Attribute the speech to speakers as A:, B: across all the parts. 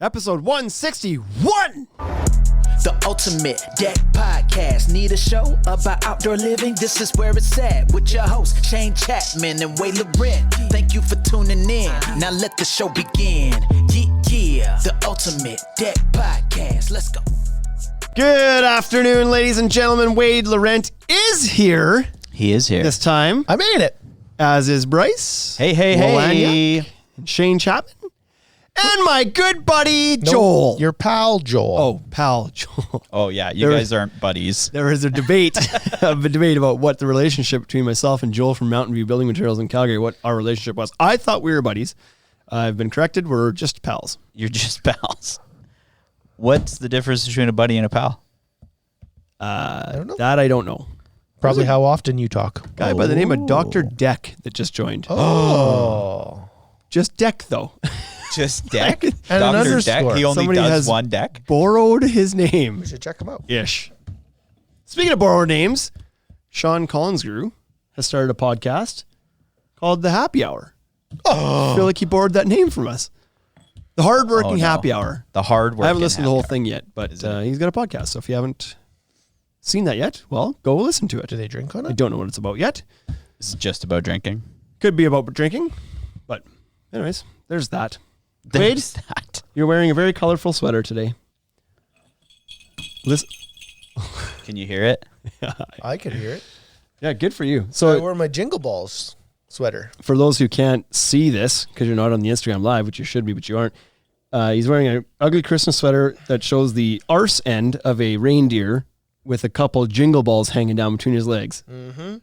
A: Episode 161.
B: The Ultimate Deck Podcast. Need a show about outdoor living? This is where it's at. With your hosts, Shane Chapman and Wade Laurent. Thank you for tuning in. Now let the show begin. Yeah. The Ultimate Deck Podcast. Let's go.
A: Good afternoon, ladies and gentlemen. Wade Laurent is here.
C: He is here.
A: This time.
D: I made it.
A: As is Bryce.
C: Hey.
A: And Shane Chapman. And my good buddy, Joel.
D: Your pal, Joel.
A: Oh, pal, Joel.
C: Oh, yeah. You guys aren't buddies.
A: There was a debate, about what the relationship between myself and Joel from Mountain View Building Materials in Calgary, what our relationship was. I thought we were buddies. I've been corrected. We're just pals.
C: You're just pals. What's the difference between a buddy and a pal?
D: I don't know.
A: That I don't know.
D: Probably how often you talk.
A: Guy by the name of Dr. Deck that just joined.
D: Oh.
A: Just Deck, though.
C: Just Deck?
D: And an
C: Dr.
D: underscore.
C: Deck? He only
A: Somebody
C: does
A: has
C: one deck?
A: Borrowed his name.
D: We should check him out.
A: Ish. Speaking of borrowed names, Sean Collinsgrew has started a podcast called The Happy Hour. I feel like he borrowed that name from us. The Hardworking Happy Hour.
C: The Hardworking
A: I haven't listened to the whole
C: Happy
A: thing yet, but he's got a podcast. So if you haven't seen that yet, well, go listen to it.
D: Do they drink on
A: I
D: it?
A: don't know what it's about yet.
C: It's just about drinking.
A: Could be about drinking, but anyways, there's that. Wade,
C: There's that.
A: you're wearing a very colorful sweater today. Listen,
C: Can you hear it?
D: I could hear it.
A: yeah, good for you.
D: I
A: So
D: wore my Jingle Balls sweater.
A: for those who can't see this, because you're not on the Instagram Live, which you should be, but you aren't, he's wearing an ugly Christmas sweater that shows the arse end of a reindeer with a couple jingle balls hanging down between his legs.
D: Mm-hmm.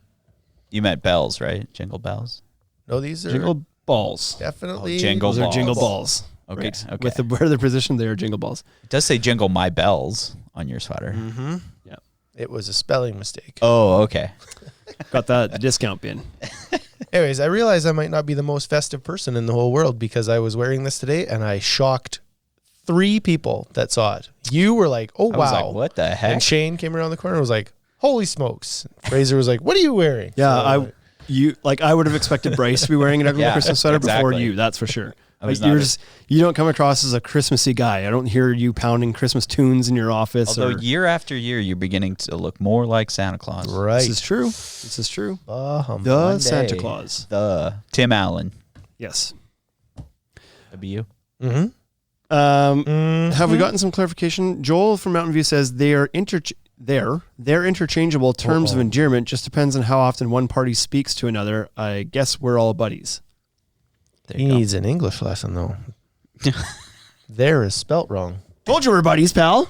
C: You meant bells, right? Jingle bells?
D: No, these are
A: Jingle balls.
D: definitely
C: jingle
A: Those are
C: balls.
A: jingle balls.
C: Okay,
A: Right.
C: okay.
A: With where they're positioned, they are jingle balls.
C: It does say jingle my bells on your sweater.
D: Mm-hmm.
A: Yeah.
D: It was a spelling mistake.
C: Oh, okay.
A: Got that at the discount bin.
D: Anyways, I realized I might not be the most festive person in the whole world because I was wearing this today and I shocked 3 people that saw it. You were like, oh,
C: I
D: wow.
C: was like, what the heck?
D: And Shane came around the corner and was like, holy smokes. Fraser was like, what are you wearing?
A: Yeah,
D: So,
A: I would have expected Bryce to be wearing an ugly
C: Yeah,
A: Christmas sweater before
C: exactly.
A: you. That's for sure.
C: I was
A: Like,
C: not
A: you don't come across as a Christmassy guy. I don't hear you pounding Christmas tunes in your office.
C: Although year after year, you're beginning to look more like Santa Claus.
D: right.
A: This is true. This is true.
D: The
A: The Santa
C: day.
A: Claus.
C: The Tim Allen.
A: Yes.
C: That'd be you.
D: Mm-hmm.
A: Have we gotten some clarification? Joel from Mountain View says they're interchangeable terms of endearment. Just depends on how often one party speaks to another. I guess we're all buddies.
D: He needs an English lesson, though. There is spelt wrong.
A: Told you we're buddies, pal.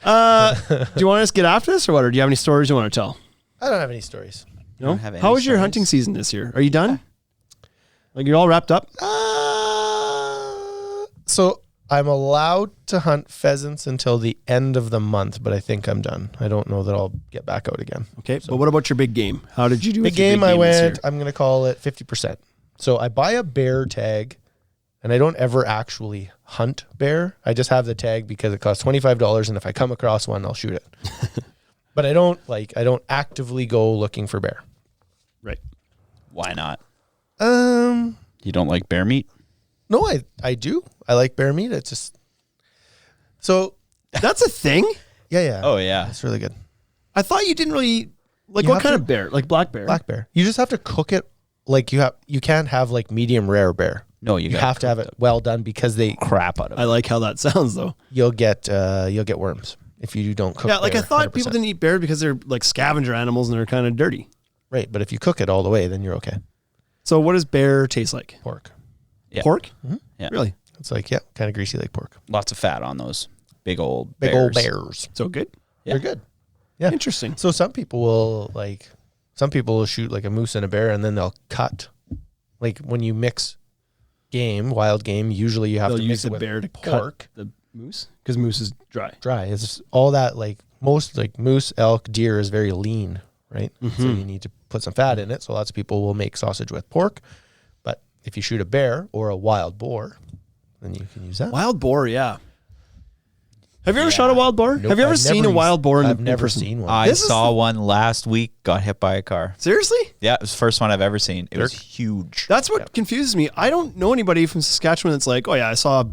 A: Do you want us to get after this or what? Or do you have any stories you want to tell?
D: I don't have any stories.
A: No.
C: don't have any
A: How was your
C: stories.
A: hunting season this year? Are you done? Like you're all wrapped up?
D: So I'm allowed to hunt pheasants until the end of the month, but I think I'm done. I don't know that I'll get back out again.
A: Okay. But what about your big game? How did you do
D: Big
A: with your
D: game,
A: big
D: I
A: game this
D: went,
A: year?
D: I'm going to call it 50%. So I buy a bear tag, and I don't ever actually hunt bear. I just have the tag because it costs $25, and if I come across one, I'll shoot it. But I don't actively go looking for bear.
A: Right.
C: Why not?
D: Um,
C: You don't like bear meat?
D: no, I do. I like bear meat. It's just so
A: That's a thing?
D: yeah.
C: Oh, yeah.
D: It's really good.
A: I thought you didn't really like
D: You
A: what
D: have
A: kind
D: to-
A: of bear? Like black bear?
D: Black bear. You just have to cook it like you can't have like medium rare bear.
C: No,
D: You
C: gotta
D: have to have
C: cook
D: it well done because
C: crap out of
A: I
C: it.
A: like how that sounds though.
D: you'll get worms if you don't cook.
A: Yeah, like I
D: bear
A: thought
D: 100%.
A: people didn't eat bear because they're like scavenger animals and they're kind of dirty.
D: Right, but if you cook it all the way, then you're okay.
A: So what does bear taste like?
D: Pork.
C: Yeah.
A: Pork?
C: Yeah.
A: Really?
D: It's like kind of greasy like pork.
C: Lots of fat on those big old
D: Old
C: bears.
D: bears.
A: So good?
C: Yeah.
D: They're good. Yeah.
A: Interesting.
D: So some people will shoot like a moose and a bear, and then they'll cut. Like when you mix wild game, usually you have
A: They'll
D: to
A: use
D: mix it
A: the
D: with
A: bear to
D: pork.
A: cut the moose because moose is dry.
D: Dry. It's all that like most like moose, elk, deer is very lean, right? So you need to put some fat in it. So lots of people will make sausage with pork. But if you shoot a bear or a wild boar, then you can use that.
A: Wild boar, yeah. Have you ever shot a wild boar?
D: Nope,
A: Have you ever
D: I've
A: seen
D: never
A: a wild boar
D: I've
A: in
D: never
A: person?
D: seen one.
C: I
A: This is
C: saw one last week, got hit by a car.
A: Seriously?
C: Yeah, it was the first one I've ever seen. It was huge.
A: That's what confuses me. I don't know anybody from Saskatchewan that's like, oh yeah, I saw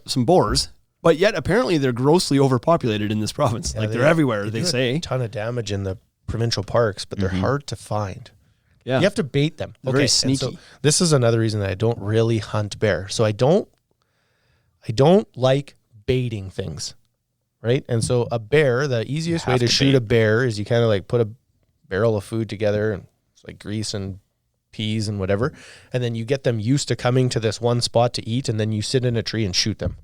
A: some boars, but yet apparently they're grossly overpopulated in this province.
D: Yeah,
A: like they're everywhere,
D: they
A: they
D: do
A: say.
D: a ton of damage in the provincial parks, but they're hard to find.
A: Yeah.
D: You have to bait them.
A: They're very
D: and
A: sneaky.
D: so this is another reason that I don't really hunt bear. So I don't like baiting things, right? And so a bear, the easiest way to shoot a bear is you kind of like put a barrel of food together and it's like grease and peas and whatever, and then you get them used to coming to this one spot to eat, and then you sit in a tree and shoot them.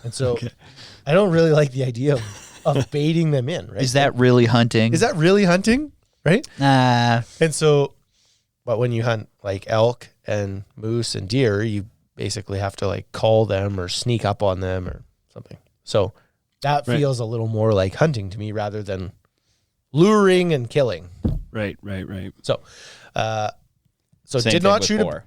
D: And so I don't really like the idea of baiting them in, right?
C: Is that really hunting?
D: Is that really hunting? Right?
C: Nah.
D: And so, but when you hunt like elk and moose and deer, you basically have to like call them or sneak up on them or something. So that feels a little more like hunting to me rather than luring and killing.
A: Right.
D: So,
C: Same
D: did
C: thing
D: not
C: with
D: shoot
C: boar.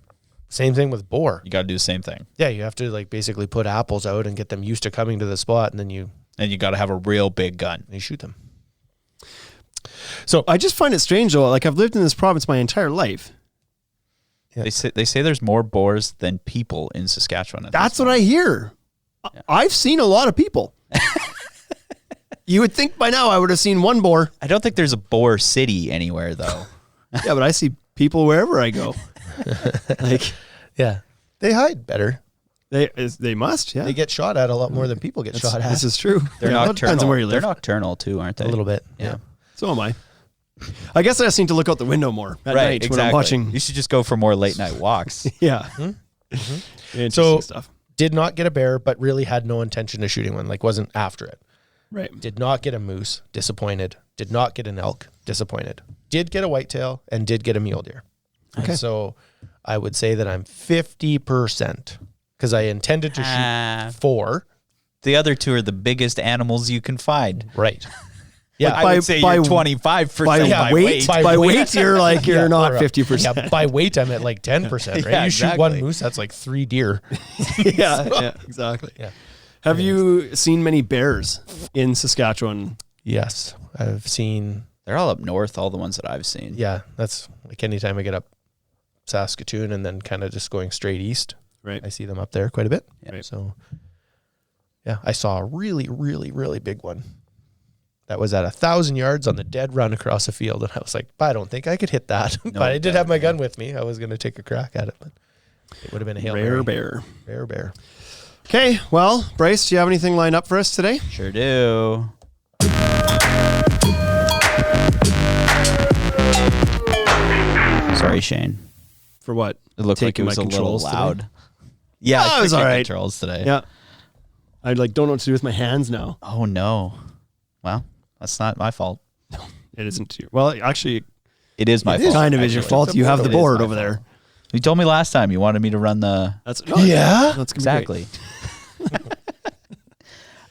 D: Same thing with boar.
C: You got to do the same thing.
D: Yeah, you have to like basically put apples out and get them used to coming to the spot, and then you
C: got to have a real big gun.
D: shoot them.
A: So I just find it strange though. Like I've lived in this province my entire life.
D: Yeah.
C: They say there's more boars than people in Saskatchewan.
A: That's what I hear. I've seen a lot of people. You would think by now I would have seen one boar.
C: I don't think there's a boar city anywhere though.
A: Yeah, but I see people wherever I go. Like,
D: Yeah, they hide better.
A: they must. Yeah,
D: They get shot at a lot more than people get shot at.
A: This is true.
C: They're
A: Yeah, well, it depends
C: nocturnal.
A: on where you
C: They're
A: live.
C: nocturnal too, aren't they?
D: a little bit.
C: Yeah.
A: So am I. I guess I just need to look out the window more at night when I'm watching.
C: You should just go for more late night walks.
A: Yeah. Interesting
D: So-
A: stuff.
D: Did not get a bear, but really had no intention of shooting one. Like wasn't after it.
A: Right.
D: Did not get a moose. Disappointed. Did not get an elk. Disappointed. Did get a whitetail and did get a mule deer.
A: Okay.
D: And so I would say that I'm 50% because I intended to shoot 4.
C: The other two are the biggest animals you can find.
D: Right. Yeah.
C: I would say you're 25%
A: by weight.
D: By
A: By
D: weight.
A: weight, you're like you're not
D: or,
A: 50%.
D: Yeah, by weight, I'm at like 10%, right?
C: Yeah,
D: You shoot one
C: exactly.
D: moose, that's like 3 deer.
A: yeah, exactly.
D: Yeah.
A: Have you seen many bears in Saskatchewan?
D: Yes. I've seen,
C: They're all up north, all the ones that I've seen.
D: yeah, that's like anytime I get up Saskatoon and then kind of just going straight east,
A: Right.
D: I see them up there quite a bit.
A: Right.
D: So, yeah, I saw a really, really, really big one that was at 1,000 yards on the dead run across a field. And I was like, I don't think I could hit that. But I did have my gun with me. I was going to take a crack at it, but it would have been a Hail
A: Rare
D: Mary.
A: bear.
D: Rare bear.
A: Okay, well, Bryce, do you have anything lined up for us today?
C: Sure do. Sorry, Shane.
A: For what?
C: It looked like it
A: Taking
C: was
A: my
C: a little
A: controls today?
C: loud. Yeah,
A: Oh,
C: I
A: it was
C: took
A: all
C: my
A: right.
C: controls today.
A: Yeah. I don't know what to do with my hands now.
C: Oh no. Well, that's not my fault.
A: It isn't your. Well, actually,
C: It is my
A: it
C: fault.
A: kind of is your
C: actually.
A: fault. You have the
C: It is
A: board
C: my
A: over there.
C: You told me last time you wanted me to run the
A: That's no,
D: Yeah?
A: That's gonna be great.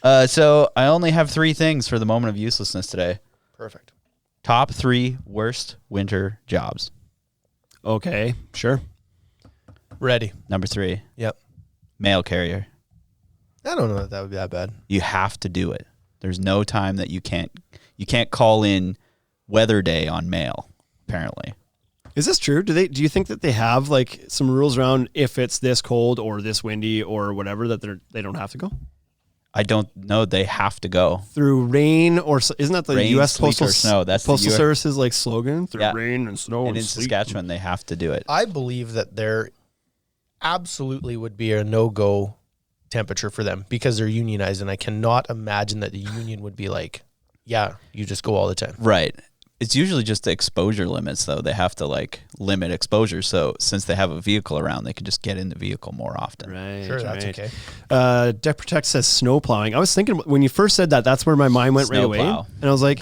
C: exactly. So I only have 3 things for the moment of uselessness today.
D: Perfect.
C: Top 3 worst winter jobs.
A: Okay, sure.
D: Ready.
C: Number 3,
D: Yep.
C: mail carrier.
D: I don't know that would be that bad.
C: You have to do it. There's no time that you can't call in weather day on mail, apparently.
A: Is this true? Do you think that they have like some rules around if it's this cold or this windy or whatever that they don't have to go
C: I don't know. They have to go.
A: through rain or isn't that the
C: Rain,
A: U.S.
C: sleet,
A: Postal
C: or snow. That's the
A: Postal
C: U.S.
A: Service's like slogan through
C: Yeah.
A: rain and snow
C: And in
A: sleet.
C: Saskatchewan, they have to do it.
D: I believe that there absolutely would be a no-go temperature for them because they're unionized, and I cannot imagine that the union would be like, yeah, you just go all the time.
C: Right. It's usually just the exposure limits, though. They have to like limit exposure. So since they have a vehicle around, they can just get in the vehicle more often.
A: Right.
D: Sure, that's
A: right.
D: okay.
A: Deck Protect says snow plowing. I was thinking when you first said that, that's where my mind went right away.
C: Snowplow.
A: And I was like,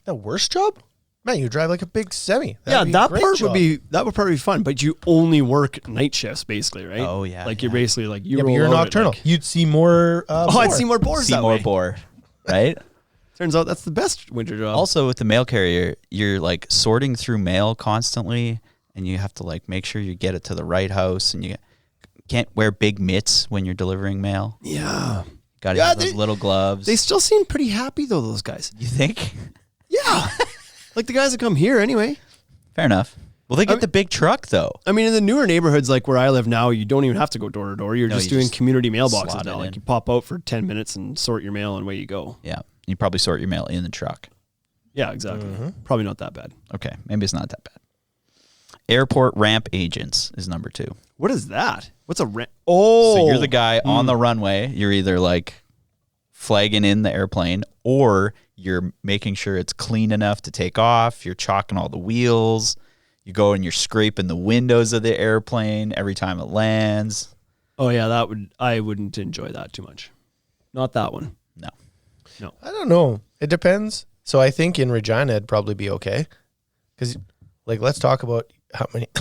D: The worst job? Man, you drive like a big semi.
A: yeah, that
D: part
A: part would be fun, but you only work night shifts basically, right?
C: Oh, yeah,
A: Like
C: yeah.
A: you're basically like
D: Yeah, but
A: roll
D: you're
A: out at,
D: nocturnal.
A: like-
D: You'd see more.
A: oh, I'd see more boars
C: See
A: that
C: more
A: way.
C: boar, right?
A: Turns out that's the best winter job.
C: Also, with the mail carrier, you're like sorting through mail constantly, and you have to like make sure you get it to the right house, and you can't wear big mitts when you're delivering mail.
A: yeah.
C: Got to
A: Yeah,
C: have those little gloves.
A: They still seem pretty happy though, those guys.
C: You think?
A: Yeah. Like the guys that come here anyway.
C: Fair enough. Well, they get the big truck though.
A: I mean, in the newer neighborhoods like where I live now, you don't even have to go door to door. You're
C: No,
A: just
C: you
A: doing
C: just
A: community
C: slot
A: mailboxes
C: it
A: now.
C: in.
A: Like you pop out for 10 minutes and sort your mail and away you go.
C: Yeah. You probably sort your mail in the truck.
A: Yeah, exactly. Probably not that bad.
C: Okay. Maybe it's not that bad. Airport ramp agents is number 2.
A: What is that? What's a rent? Oh,
C: So you're the guy on the runway. You're either like flagging in the airplane or you're making sure it's clean enough to take off. You're chalking all the wheels. You go and you're scraping the windows of the airplane every time it lands.
A: Oh yeah, I wouldn't enjoy that too much. Not that one.
C: No.
D: I don't know. It depends. So I think in Regina it'd probably be okay. Because, like, let's talk about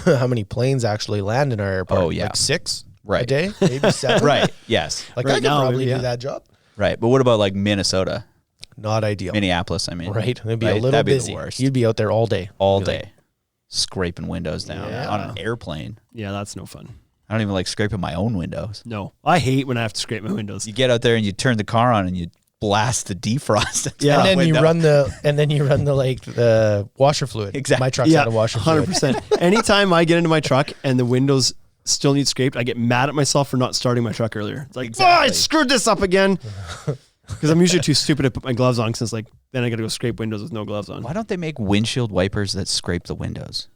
D: how many planes actually land in our airport.
C: Oh, yeah.
D: Like 6
C: Right.
D: a day, maybe 7.
C: Right. Yes.
D: Like
A: Right
D: I could
A: now,
D: probably
A: maybe,
D: do
A: yeah.
D: that job.
C: Right. But what about like Minnesota?
D: Not ideal.
C: Minneapolis, I mean.
D: Right. It'd be a
C: Right?
D: little
C: That'd be
D: busy.
C: the worst.
D: You'd be out there all day.
C: All
D: Be
C: day.
D: like,
C: Scraping windows down
D: Yeah.
C: on an airplane.
A: Yeah, that's no fun.
C: I don't even like scraping my own windows.
A: No, I hate when I have to scrape my windows.
C: You get out there and you turn the car on and you blast the defrost. into
A: Yeah.
C: the
D: and then you
C: window.
D: run the washer fluid.
C: Exactly.
D: My truck's out of washer fluid.
A: 100%. Anytime I get into my truck and the windows still need scraped, I get mad at myself for not starting my truck earlier. It's like,
C: Exactly.
A: I screwed this up again. Because I'm usually too stupid to put my gloves on because like then I got to go scrape windows with no gloves on.
C: Why don't they make windshield wipers that scrape the windows?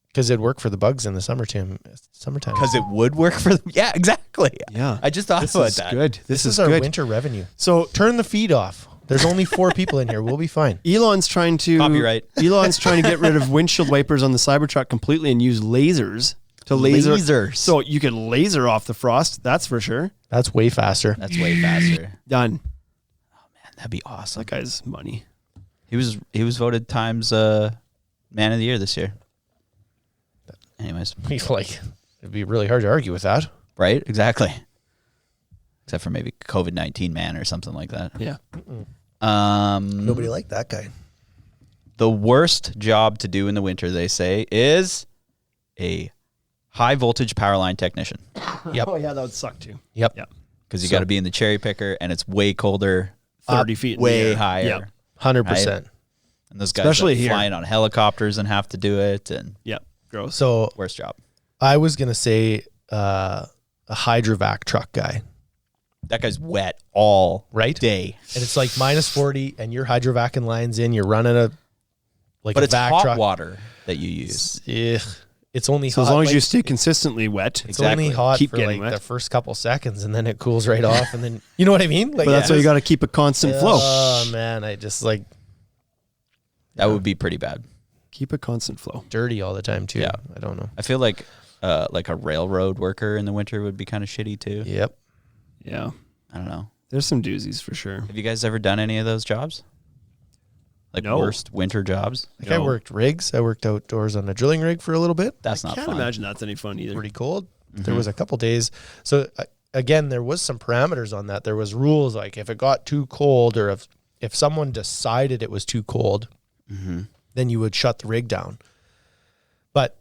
D: Because it'd work for the bugs in the summertime.
C: Because it would work for them. Yeah, exactly.
A: Yeah.
C: I just thought
A: This
C: about
A: is
C: that.
A: good.
D: This
A: This
D: is our
A: good.
D: winter revenue.
A: So
D: Turn the feed off. There's only 4 people in here. We'll be fine.
A: Elon's trying to
C: Copyright.
A: Elon's trying to get rid of windshield wipers on the Cybertruck completely and use lasers to laser.
C: Lasers.
A: So you could laser off the frost. That's for sure.
D: That's way faster.
C: That's way faster.
A: Done.
C: Man, that'd be awesome.
A: That guy's money.
C: He was voted Times Man of the Year this year. Anyways,
D: He's like, it'd be really hard to argue with that.
C: right? Exactly. Except for maybe COVID-19 man or something like that.
A: Yeah.
D: Nobody liked that guy.
C: The worst job to do in the winter, they say, is a high voltage power line technician.
D: Yep.
A: Oh yeah, that would suck too.
D: Yep.
A: Yeah.
C: Because you got to be in the cherry picker and it's way colder,
A: 30 feet in the
C: way
A: air.
C: higher.
A: Yeah.
D: 100%.
C: And those guys
A: Especially
C: that
A: here.
C: flying on helicopters and have to do it. And
A: Yeah. Gross.
D: So
C: worst job.
D: I was going to say a hydrovac truck guy,
C: That guy's wet all
D: right?
C: day.
D: And it's like -40 and you're hydrovacing lines in. You're running a
C: But
D: a
C: it's
D: vac
C: hot
D: truck.
C: water that you use.
D: It's only
A: So
D: hot.
A: as long as
D: like,
A: you stay consistently wet,
D: it's only hot
A: Keep
D: for
A: getting
D: like
A: wet.
D: the first couple seconds and then it cools right off. And then, you know what I mean? Like,
A: but that's why you got to keep a constant flow.
D: Oh, man. I just like
C: That would be pretty bad.
A: Keep a constant flow.
D: dirty all the time, too.
C: Yeah.
D: I don't know.
C: I feel like a railroad worker in the winter would be kind of shitty too.
D: Yep.
A: Yeah.
C: I don't know.
A: There's some doozies for sure.
C: Have you guys ever done any of those jobs? Like
A: No.
C: worst winter jobs?
D: Like I worked rigs. I worked outdoors on a drilling rig for a little bit.
C: That's
A: I
C: not
A: can't
C: fun.
A: imagine that's any fun either.
D: Pretty cold. There was a couple days. So again, there was some parameters on that. There was rules like if it got too cold or if someone decided it was too cold, then you would shut the rig down. But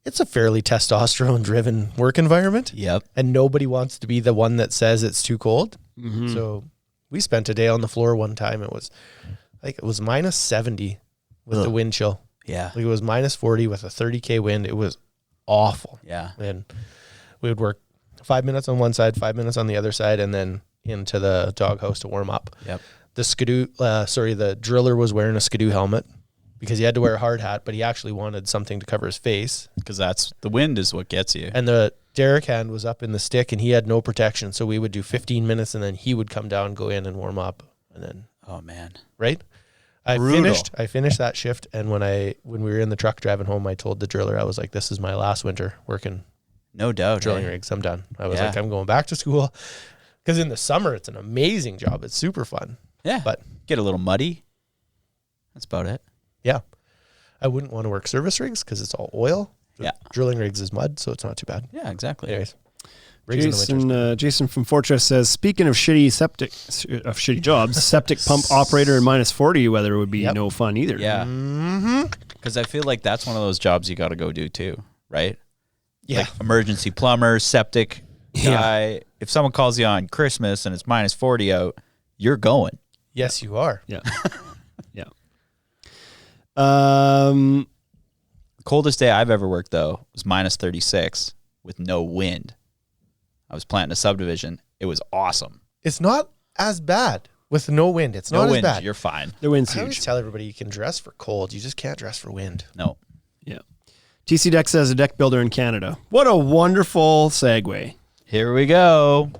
D: it's a fairly testosterone driven work environment.
C: Yep.
D: And nobody wants to be the one that says it's too cold.
A: Mm-hmm.
D: So we spent a day on the floor one time. It was -70 with the wind chill.
C: Yeah.
D: Like it was -40 with a 30K wind. It was awful.
C: Yeah.
D: And we would work 5 minutes on one side, 5 minutes on the other side, and then into the doghouse to warm up.
C: Yep.
D: The driller was wearing a Skidoo helmet because he had to wear a hard hat, but he actually wanted something to cover his face.
C: Because that's the wind is what gets you.
D: And the derrick hand was up in the stick, and he had no protection. So we would do 15 minutes, and then he would come down, go in, and warm up, and then
C: Oh man.
D: right. I
C: Brutal.
D: finished that shift, and when we were in the truck driving home, I told the driller, I was like, "This is my last winter working
C: No doubt.
D: drilling
C: eh?
D: rigs. I'm done." I was
C: Yeah.
D: like, "I'm going back to school," because in the summer it's an amazing job. It's super fun.
C: Yeah.
D: But
C: get a little muddy. That's about it.
D: yeah, I wouldn't want to work service rigs because it's all oil.
C: Yeah.
D: Drilling rigs is mud, so it's not too bad.
C: Yeah, exactly.
D: Anyways, rigs in the winter.
A: Jason from Fortress says, speaking of shitty jobs, septic pump operator in -40 weather would be
D: Yep.
A: no fun either.
C: Yeah.
D: Mm-hmm.
C: Because I feel like that's one of those jobs you got to go do too, right?
D: Yeah.
C: Like emergency plumber, septic guy. If someone calls you on Christmas and it's minus 40 out, you're going.
D: Yes, you are.
A: Yeah. Yeah.
C: Coldest day I've ever worked, though, was minus 36 with no wind. I was planting a subdivision. It was awesome.
D: It's not as bad with no wind. It's
C: No
D: not
C: wind,
D: as bad.
C: you're fine.
A: The wind's
D: I always
A: huge.
D: tell everybody you can dress for cold. You just can't dress for wind.
C: No.
A: Yeah. TC Deck says a deck builder in Canada. What a wonderful segue.
C: Here we go.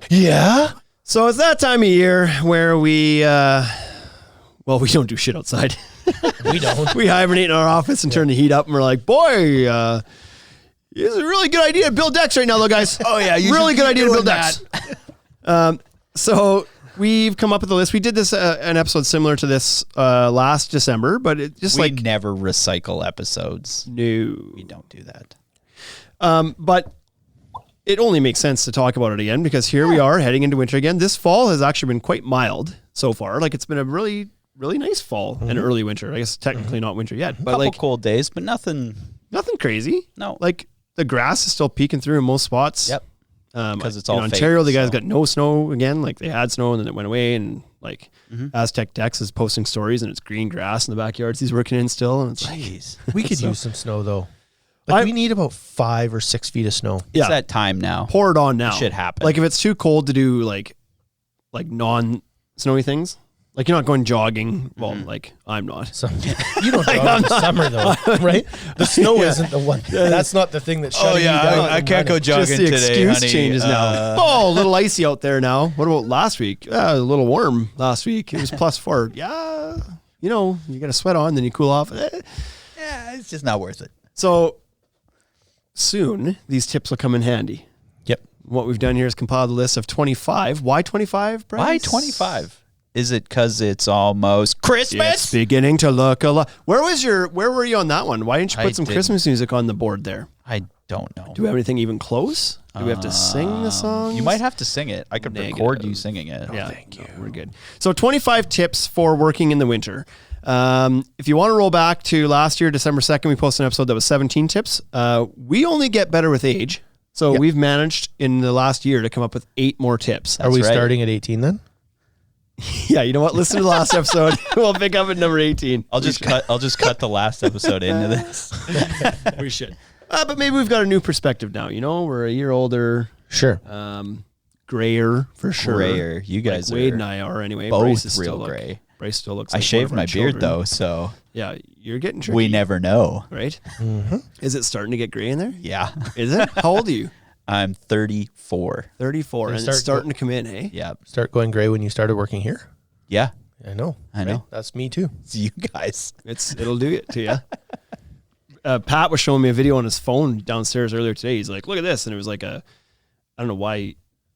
D: Yeah.
A: So it's that time of year where we don't do shit outside.
D: We don't.
A: We hibernate in our office and turn the heat up, and we're like, boy, it's a really good idea to build decks right now, though, guys.
C: Oh, yeah.
A: Really good idea to build decks. So we've come up with a list. We did this an episode similar to this last December, but it just
C: We
A: like
C: never recycle episodes.
A: no.
C: We don't do that.
A: But it only makes sense to talk about it again because here we are heading into winter again. This fall has actually been quite mild so far. Like it's been a really, really nice fall and early winter. I guess technically not winter yet, but
C: Couple
A: like
C: cold days, but nothing.
A: nothing crazy.
C: No.
A: Like the grass is still peeking through in most spots.
C: Yep. 'Cause it's
A: in
C: all
A: Ontario.
C: fake,
A: The guys
C: so.
A: got no snow again. Like they had snow and then it went away. And like Aztec Dex is posting stories and it's green grass in the backyards he's working in still. And it's like,
C: Jeez.
D: We could use some snow though. Like we need about 5 or 6 feet of snow.
A: yeah,
C: It's that time now.
A: pour it on now.
C: Shit happen.
A: Like if it's too cold to do like non-snowy things, like you're not going jogging. Well, like I'm not.
D: So, you don't jog in the summer though, right? The snow isn't the one. That's not the thing that's shutting you down.
C: I can't go
A: Just
C: jogging
A: the
C: today,
A: excuse
C: honey.
A: changes now. Oh, a little icy out there now. What about last week? A little warm last week. It was +4. Yeah, you know, you got a sweat on, then you cool off.
C: Yeah, it's just not worth it.
A: So soon these tips will come in handy.
D: Yep.
A: What we've done here is compiled a list of 25. Why 25, Bryce?
C: Why 25? Is it because it's almost Christmas?
A: It's beginning to look a lot. Where were you on that one? Why didn't you put
C: I
A: some
C: didn't.
A: Christmas music on the board there?
C: I don't know.
A: Do we have anything even close? Do we have to sing the song?
C: You might have to sing it. I could record you singing it.
A: Yeah, thank you. We're good. So 25 tips for working in the winter. If you want to roll back to last year, December 2nd, we posted an episode that was 17 tips. We only get better with age. So we've managed in the last year to come up with 8 more tips.
D: Are we
C: right.
D: starting at 18 then?
A: Yeah, you know what? Listen to the last episode. We'll pick up at number 18.
C: I'll just cut the last episode into this.
A: We should. But maybe we've got a new perspective now. You know, we're a year older,
D: Sure.
A: grayer for sure.
C: Grayer. You guys
A: Wade
C: are
A: and I are anyway.
C: both
A: Bryce is
C: real
A: still
C: gray.
A: Bryce still looks.
C: I
A: Like one
C: shaved
A: of our
C: my beard
A: children.
C: though, so
A: Yeah, you're getting tricky.
C: we never know.
A: Right? Is it starting to get gray in there?
C: Yeah.
A: Is it? How old are you?
C: I'm 34.
A: 34, and it's starting to come in. Hey.
C: Yeah.
D: Start going gray when you started working here?
C: Yeah.
D: I know.
C: I know.
D: That's me too.
C: It's you guys.
A: It'll do it to you. Pat was showing me a video on his phone downstairs earlier today. He's like, "Look at this," and it was like I don't know why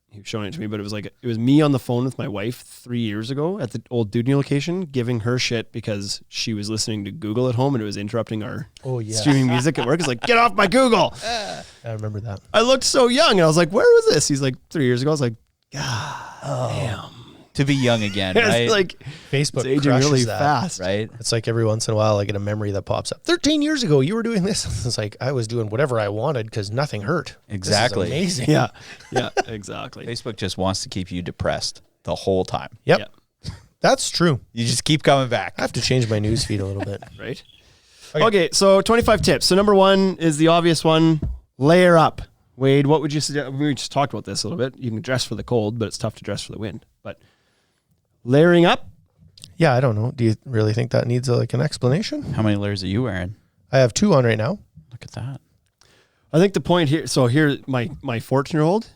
A: he was showing it to me, but it was me on the phone with my wife 3 years ago at the old Dudney location, giving her shit because she was listening to Google at home and it was interrupting our streaming music at work. It's like, get off my Google.
D: I remember that.
A: I looked so young, and I was like, "Where was this?" He's like, 3 years ago. I was like, "God, damn."
C: To be young again, right?
A: It's like
D: Facebook
A: it's aging
D: crushes
A: really
D: that.
A: fast,
C: right?
D: It's like every once in a while I get a memory that pops up. 13 years ago, you were doing this. It's like I was doing whatever I wanted because nothing hurt.
C: Exactly.
D: This is amazing.
A: Yeah, exactly.
C: Facebook just wants to keep you depressed the whole time.
D: Yep.
A: Yeah.
D: That's true.
C: You just keep coming back.
D: I have to change my news feed a little bit.
A: Right? Okay, so 25 tips. So number 1 is the obvious one, layer up. Wade, what would you suggest? We just talked about this a little bit. You can dress for the cold, but it's tough to dress for the wind. But layering up?
D: Yeah, I don't know. Do you really think that needs like an explanation?
C: How many layers are you wearing?
D: I have 2 on right now.
C: Look at that.
A: I think the point here, so here, my 14-year-old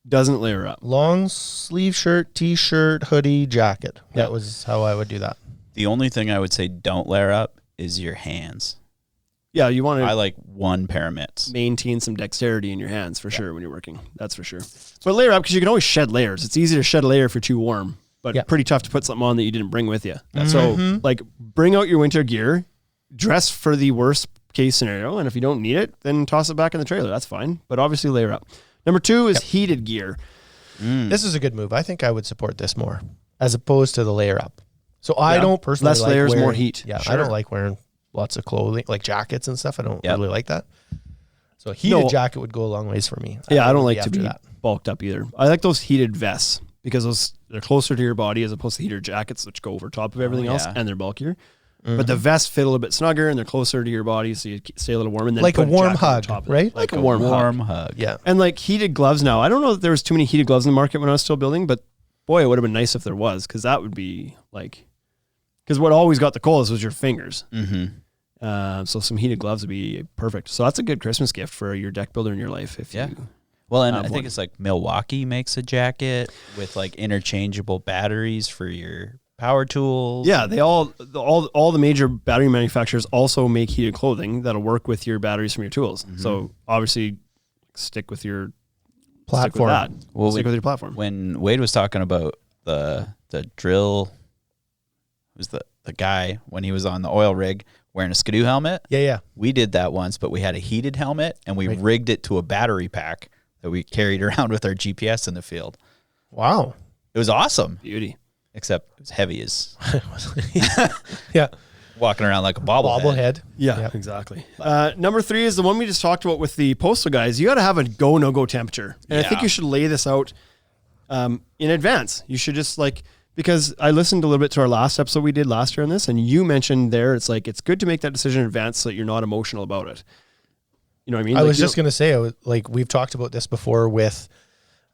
A: doesn't layer up.
D: Long sleeve shirt, t-shirt, hoodie, jacket.
A: Yeah.
D: That was how I would do that.
C: The only thing I would say don't layer up is your hands.
A: Yeah, you want
C: I
A: to
C: like one pair of mitts.
A: maintain some dexterity in your hands for sure when you're working. That's for sure. But layer up because you can always shed layers. It's easy to shed a layer if you're too warm, but
D: Yeah.
A: pretty tough to put something on that you didn't bring with you. So, like, bring out your winter gear, dress for the worst case scenario, and if you don't need it, then toss it back in the trailer. That's fine. But obviously, layer up. Number 2 is heated gear.
D: This is a good move. I think I would support this more as opposed to the layer up. So I don't personally
A: Less
D: like
A: layers,
D: wearing,
A: more heat.
D: Yeah,
A: Sure.
D: I don't like wearing lots of clothing, like jackets and stuff. I don't
C: Yep.
D: really like that. So a heated jacket would go a long ways for me.
A: Yeah, I don't like to
D: after
A: be bulked up either. I like those heated vests because they're closer to your body as opposed to heated jackets, which go over top of everything else,
C: yeah.
A: and they're bulkier. But the vests fit a little bit snugger and they're closer to your body, so you stay a little warm. And then
D: Like a
A: put
D: warm
A: jacket on
D: hug,
A: top of it.
D: right?
A: Like a warm hug.
C: hug.
D: Yeah.
A: And like heated gloves now. I don't know if there was too many heated gloves in the market when I was still building, but boy, it would have been nice if there was, because that would be like, because what always got the coldest was your fingers.
C: Mm-hmm.
A: So some heated gloves would be perfect. So that's a good Christmas gift for your deck builder in your life. If
C: Yeah.
A: you,
C: Well, and I
A: have
C: think
A: one.
C: it's like Milwaukee makes a jacket with like interchangeable batteries for your power tools.
A: yeah, they all the major battery manufacturers also make heated clothing that'll work with your batteries from your tools. So obviously, stick with your
D: Platform.
A: Stick with that.
C: Well,
A: Stick with your platform.
C: When Wade was talking about the drill, it was the guy when he was on the oil rig wearing a Skidoo helmet.
D: Yeah.
C: We did that once, but we had a heated helmet and we rigged it to a battery pack that we carried around with our GPS in the field.
D: Wow.
C: It was awesome,
A: Beauty.
C: except it was heavy as
D: Yeah.
C: walking around like a bobblehead.
D: Bobblehead.
A: Yeah,
D: Yep.
A: exactly. Number 3 is the one we just talked about with the postal guys. You got to have a go, no go temperature. And I think
C: Yeah.
A: you should lay this out in advance. You should just because I listened a little bit to our last episode we did last year on this, and you mentioned there, it's like, it's good to make that decision in advance so that you're not emotional about it. You know what I mean?
D: I
A: Like,
D: was
A: you
D: just going to say, like, we've talked about this before with,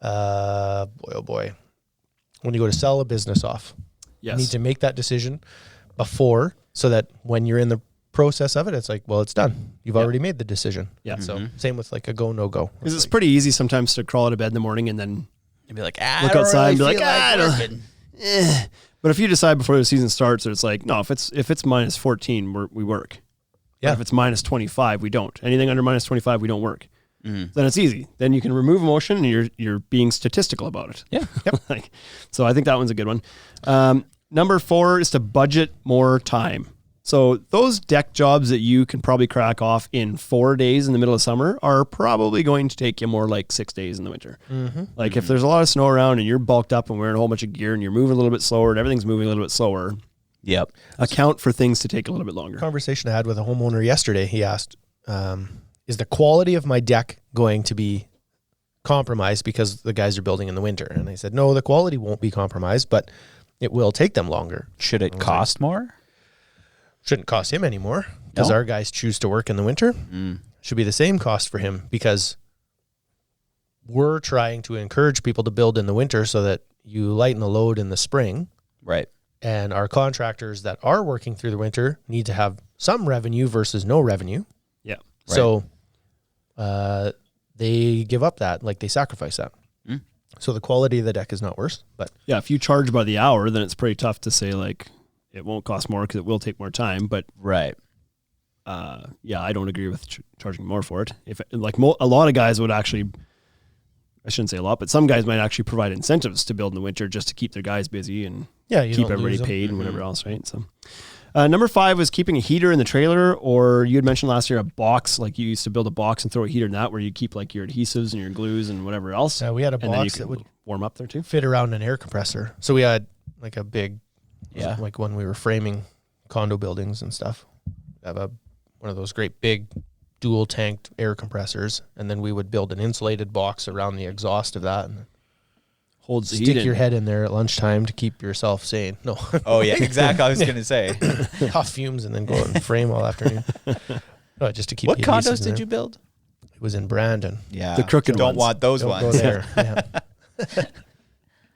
D: boy, when you go to sell a business off,
A: yes.
D: you need to make that decision before so that when you're in the process of it, it's like, well, it's done. You've already made the decision.
A: Yeah.
D: So same with like a go, no go.
A: Because it's pretty easy sometimes to crawl out of bed in the morning and then
C: You'd be like,
A: look
C: I don't
A: outside and be
C: really
A: like,
C: feel
A: I don't.
C: working."
A: But if you decide before the season starts that it's like, no, if it's minus 14, we work.
D: Yeah.
A: But if it's minus 25, we don't. Anything under minus 25, we don't work. Then it's easy. Then you can remove emotion and you're being statistical about it.
C: Yeah.
A: Yep. So I think that one's a good one. Number 4 is to budget more time. So those deck jobs that you can probably crack off in 4 days in the middle of summer are probably going to take you more like 6 days in the winter. Like if there's a lot of snow around and you're bulked up and wearing a whole bunch of gear and you're moving a little bit slower and everything's moving a little bit slower,
C: Yep.
A: account for things to take a little bit longer.
D: Conversation I had with a homeowner yesterday. He asked, is the quality of my deck going to be compromised because the guys are building in the winter? And I said, no, the quality won't be compromised, but it will take them longer.
C: Should it cost more?
D: Shouldn't cost him anymore because
C: No?
D: our guys choose to work in the winter. Should be the same cost for him because we're trying to encourage people to build in the winter so that you lighten the load in the spring.
C: Right.
D: And our contractors that are working through the winter need to have some revenue versus no revenue.
A: Yeah.
D: So they give up that, like they sacrifice that. So the quality of the deck is not worse, but
A: Yeah. If you charge by the hour, then it's pretty tough to say like it won't cost more because it will take more time. But
C: Right.
A: yeah, I don't agree with charging more for it. If like a lot of guys would actually, I shouldn't say a lot, but some guys might actually provide incentives to build in the winter just to keep their guys busy and
D: yeah, you
A: keep
D: don't
A: everybody
D: lose them.
A: paid and whatever else, right? So, number 5 was keeping a heater in the trailer, or you had mentioned last year a box, like you used to build a box and throw a heater in that where you keep like your adhesives and your glues and whatever else.
D: Yeah, we had a
A: and then you
D: box
A: can
D: that would
A: warm up there too.
D: fit around an air compressor. So we had like a big,
C: Yeah.
D: like when we were framing condo buildings and stuff, have one of those great big dual tanked air compressors, and then we would build an insulated box around the exhaust of that and
A: Holds the heat
D: stick
A: in.
D: your head in there at lunchtime to keep yourself sane. No,
C: Oh yeah, exactly. I was gonna say.
D: off fumes and then go out and frame all afternoon. No, just to keep.
C: What
D: the adhesives
C: condos
D: in
C: did
D: there.
C: you build?
D: It was in Brandon.
C: Yeah.
A: The crooked
C: Don't
A: ones.
C: want those
D: Don't go
C: ones.
D: there. Yeah.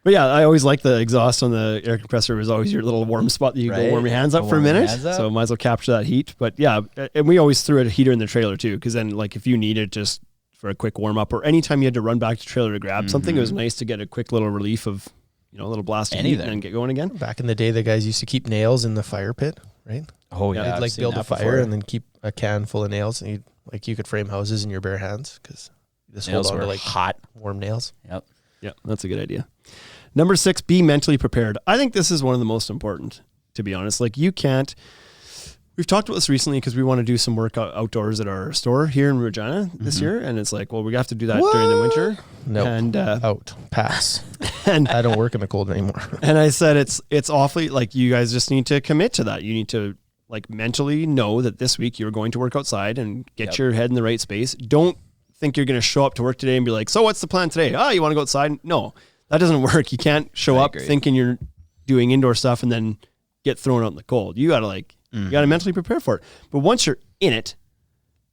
A: But yeah, I always like the exhaust on the air compressor was always your little warm spot that you go
C: Right.
A: warm your hands up
C: Go
A: for a
C: warm your
A: minute.
C: hands up.
A: So might as well capture that heat. But yeah, and we always threw a heater in the trailer too, because then like if you needed just for a quick warm up or anytime you had to run back to the trailer to grab something, it was nice to get a quick little relief of, a little blast of heat
C: Anything.
A: and then get going again.
D: Back in the day, the guys used to keep nails in the fire pit, right?
C: Oh yeah.
D: They'd
C: I've
D: like
C: seen
D: build a
C: that
D: fire
C: before.
D: and then keep a can full of nails, and you could frame houses in your bare hands because you just
C: Nails
D: hold on
C: were
D: to like
C: hot.
D: warm nails.
C: Yep.
A: Yeah, that's a good idea. Number 6, be mentally prepared. I think this is one of the most important, to be honest. Like you can't, We've talked about this recently because we want to do some work outdoors at our store here in Regina this year. And it's like, well, we have to do that during the winter.
D: No.
A: And,
D: Out. Pass.
A: and
D: I don't work in the cold anymore.
A: And I said, it's awfully like you guys just need to commit to that. You need to like mentally know that this week you're going to work outside and get your head in the right space. Don't think you're going to show up to work today and be like, so what's the plan today? Oh, you want to go outside? No, that doesn't work. You can't show up thinking you're doing indoor stuff and then get thrown out in the cold. You got to you got to mentally prepare for it. But once you're in it,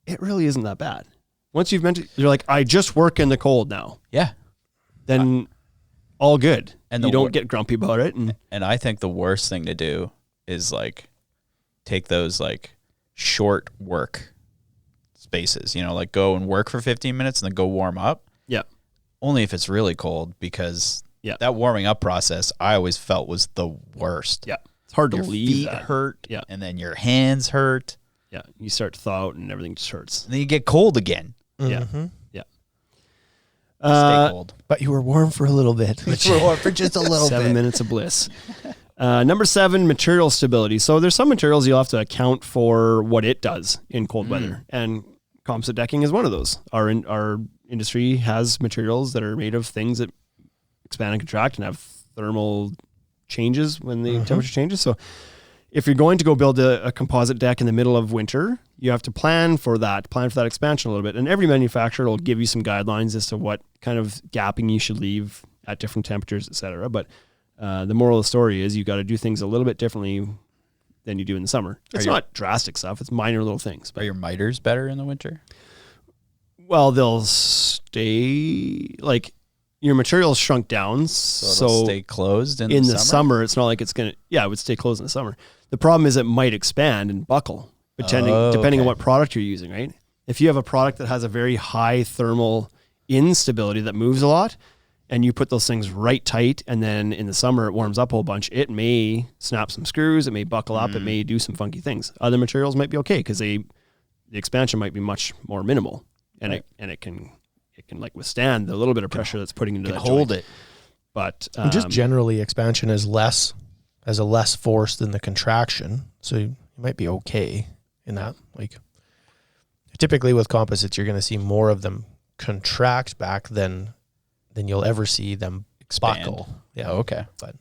A: it really isn't that bad. Once you're like, I just work in the cold now.
C: Yeah.
A: Then all good.
C: And
A: you don't get grumpy about it.
C: And I think the worst thing to do is like take those like short work spaces, like go and work for 15 minutes and then go warm up.
A: Yeah.
C: Only if it's really cold, because that warming up process I always felt was the worst.
A: Yeah. It's hard to
C: your
A: leave.
C: Feet
A: that.
C: hurt.
A: Yeah.
C: And then your hands hurt.
A: Yeah. You start to thaw out and everything just hurts.
C: And then you get cold again.
A: Yeah. Yeah.
C: Stay cold.
D: But you were warm for a little bit.
C: You were warm for just a little
A: 7 minutes of bliss. Number 7, material stability. So there's some materials you'll have to account for what it does in cold weather. And composite decking is one of those. Our industry has materials that are made of things that expand and contract and have thermal changes when the temperature changes. So if you're going to go build a composite deck in the middle of winter, you have to plan for that expansion a little bit. And every manufacturer will give you some guidelines as to what kind of gapping you should leave at different temperatures, et cetera. But the moral of the story is you got to do things a little bit differently than you do in the summer. It's not drastic stuff. It's minor little things. But
C: are your miters better in the winter?
A: Well, they'll stay like your material's shrunk down. So
C: it'll stay closed in
A: the summer. It's not like it's going to, it would stay closed in the summer. The problem is it might expand and buckle depending on what product you're using, right? If you have a product that has a very high thermal instability that moves a lot, and you put those things right tight, and then in the summer it warms up a whole bunch, it may snap some screws, it may buckle up, it may do some funky things. Other materials might be okay because the expansion might be much more minimal, and it can like withstand the little bit of pressure that's putting into that
C: hold
A: joint.
C: it.
A: But
D: And just generally, expansion is less force than the contraction, so you might be okay in that. Like typically with composites, you're going to see more of them contract back than you'll ever see them
C: expand.
D: Buckle. Yeah.
C: Okay.
D: But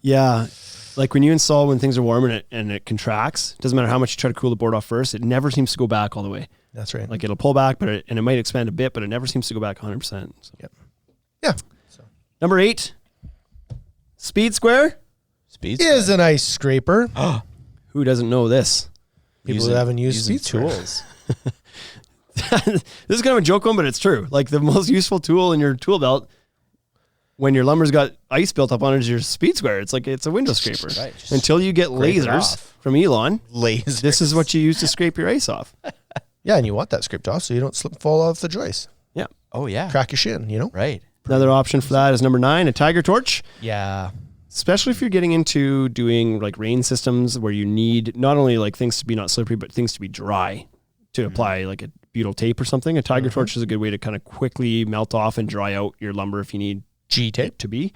A: like when you install when things are warm and it contracts, doesn't matter how much you try to cool the board off first, it never seems to go back all the way.
D: That's right.
A: Like it'll pull back, but it might expand a bit, but it never seems to go back 100%. So.
D: Yep. Yeah. So.
A: Number 8, Speed Square.
D: Is an ice scraper.
A: Who doesn't know this?
D: People that haven't used
C: using
D: Speed Square.
C: tools.
A: This is kind of a joke one, but it's true. Like the most useful tool in your tool belt when your lumber's got ice built up on it is your Speed Square. It's like it's a window scraper.
C: Right.
A: Until you get
C: scrape it
A: lasers
C: off.
A: from Elon.
C: Lasers.
A: This is what you use to scrape your ice off.
D: Yeah, and you want that scraped off so you don't fall off the joist.
A: Yeah.
C: Oh yeah.
D: Crack your shin,
C: Right.
A: Another option for that is number 9, a Tiger torch.
D: Yeah.
A: Especially if you're getting into doing like rain systems where you need not only like things to be not slippery, but things to be dry to apply like a butyl tape or something. A Tiger torch is a good way to kind of quickly melt off and dry out your lumber if you need
D: G-tape
A: to be.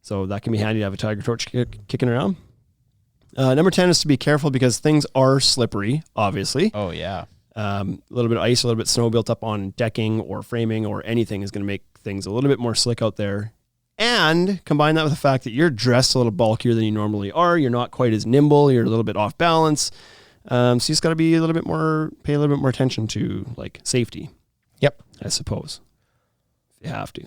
A: So that can be handy to have a Tiger torch kicking around. Number 10 is to be careful because things are slippery, obviously.
C: Oh yeah.
A: A little bit of ice, a little bit of snow built up on decking or framing or anything is going to make things a little bit more slick out there. And combine that with the fact that you're dressed a little bulkier than you normally are. You're not quite as nimble. You're a little bit off balance. So you just got to be pay a little bit more attention to like safety.
D: Yep.
A: I suppose. If you have to.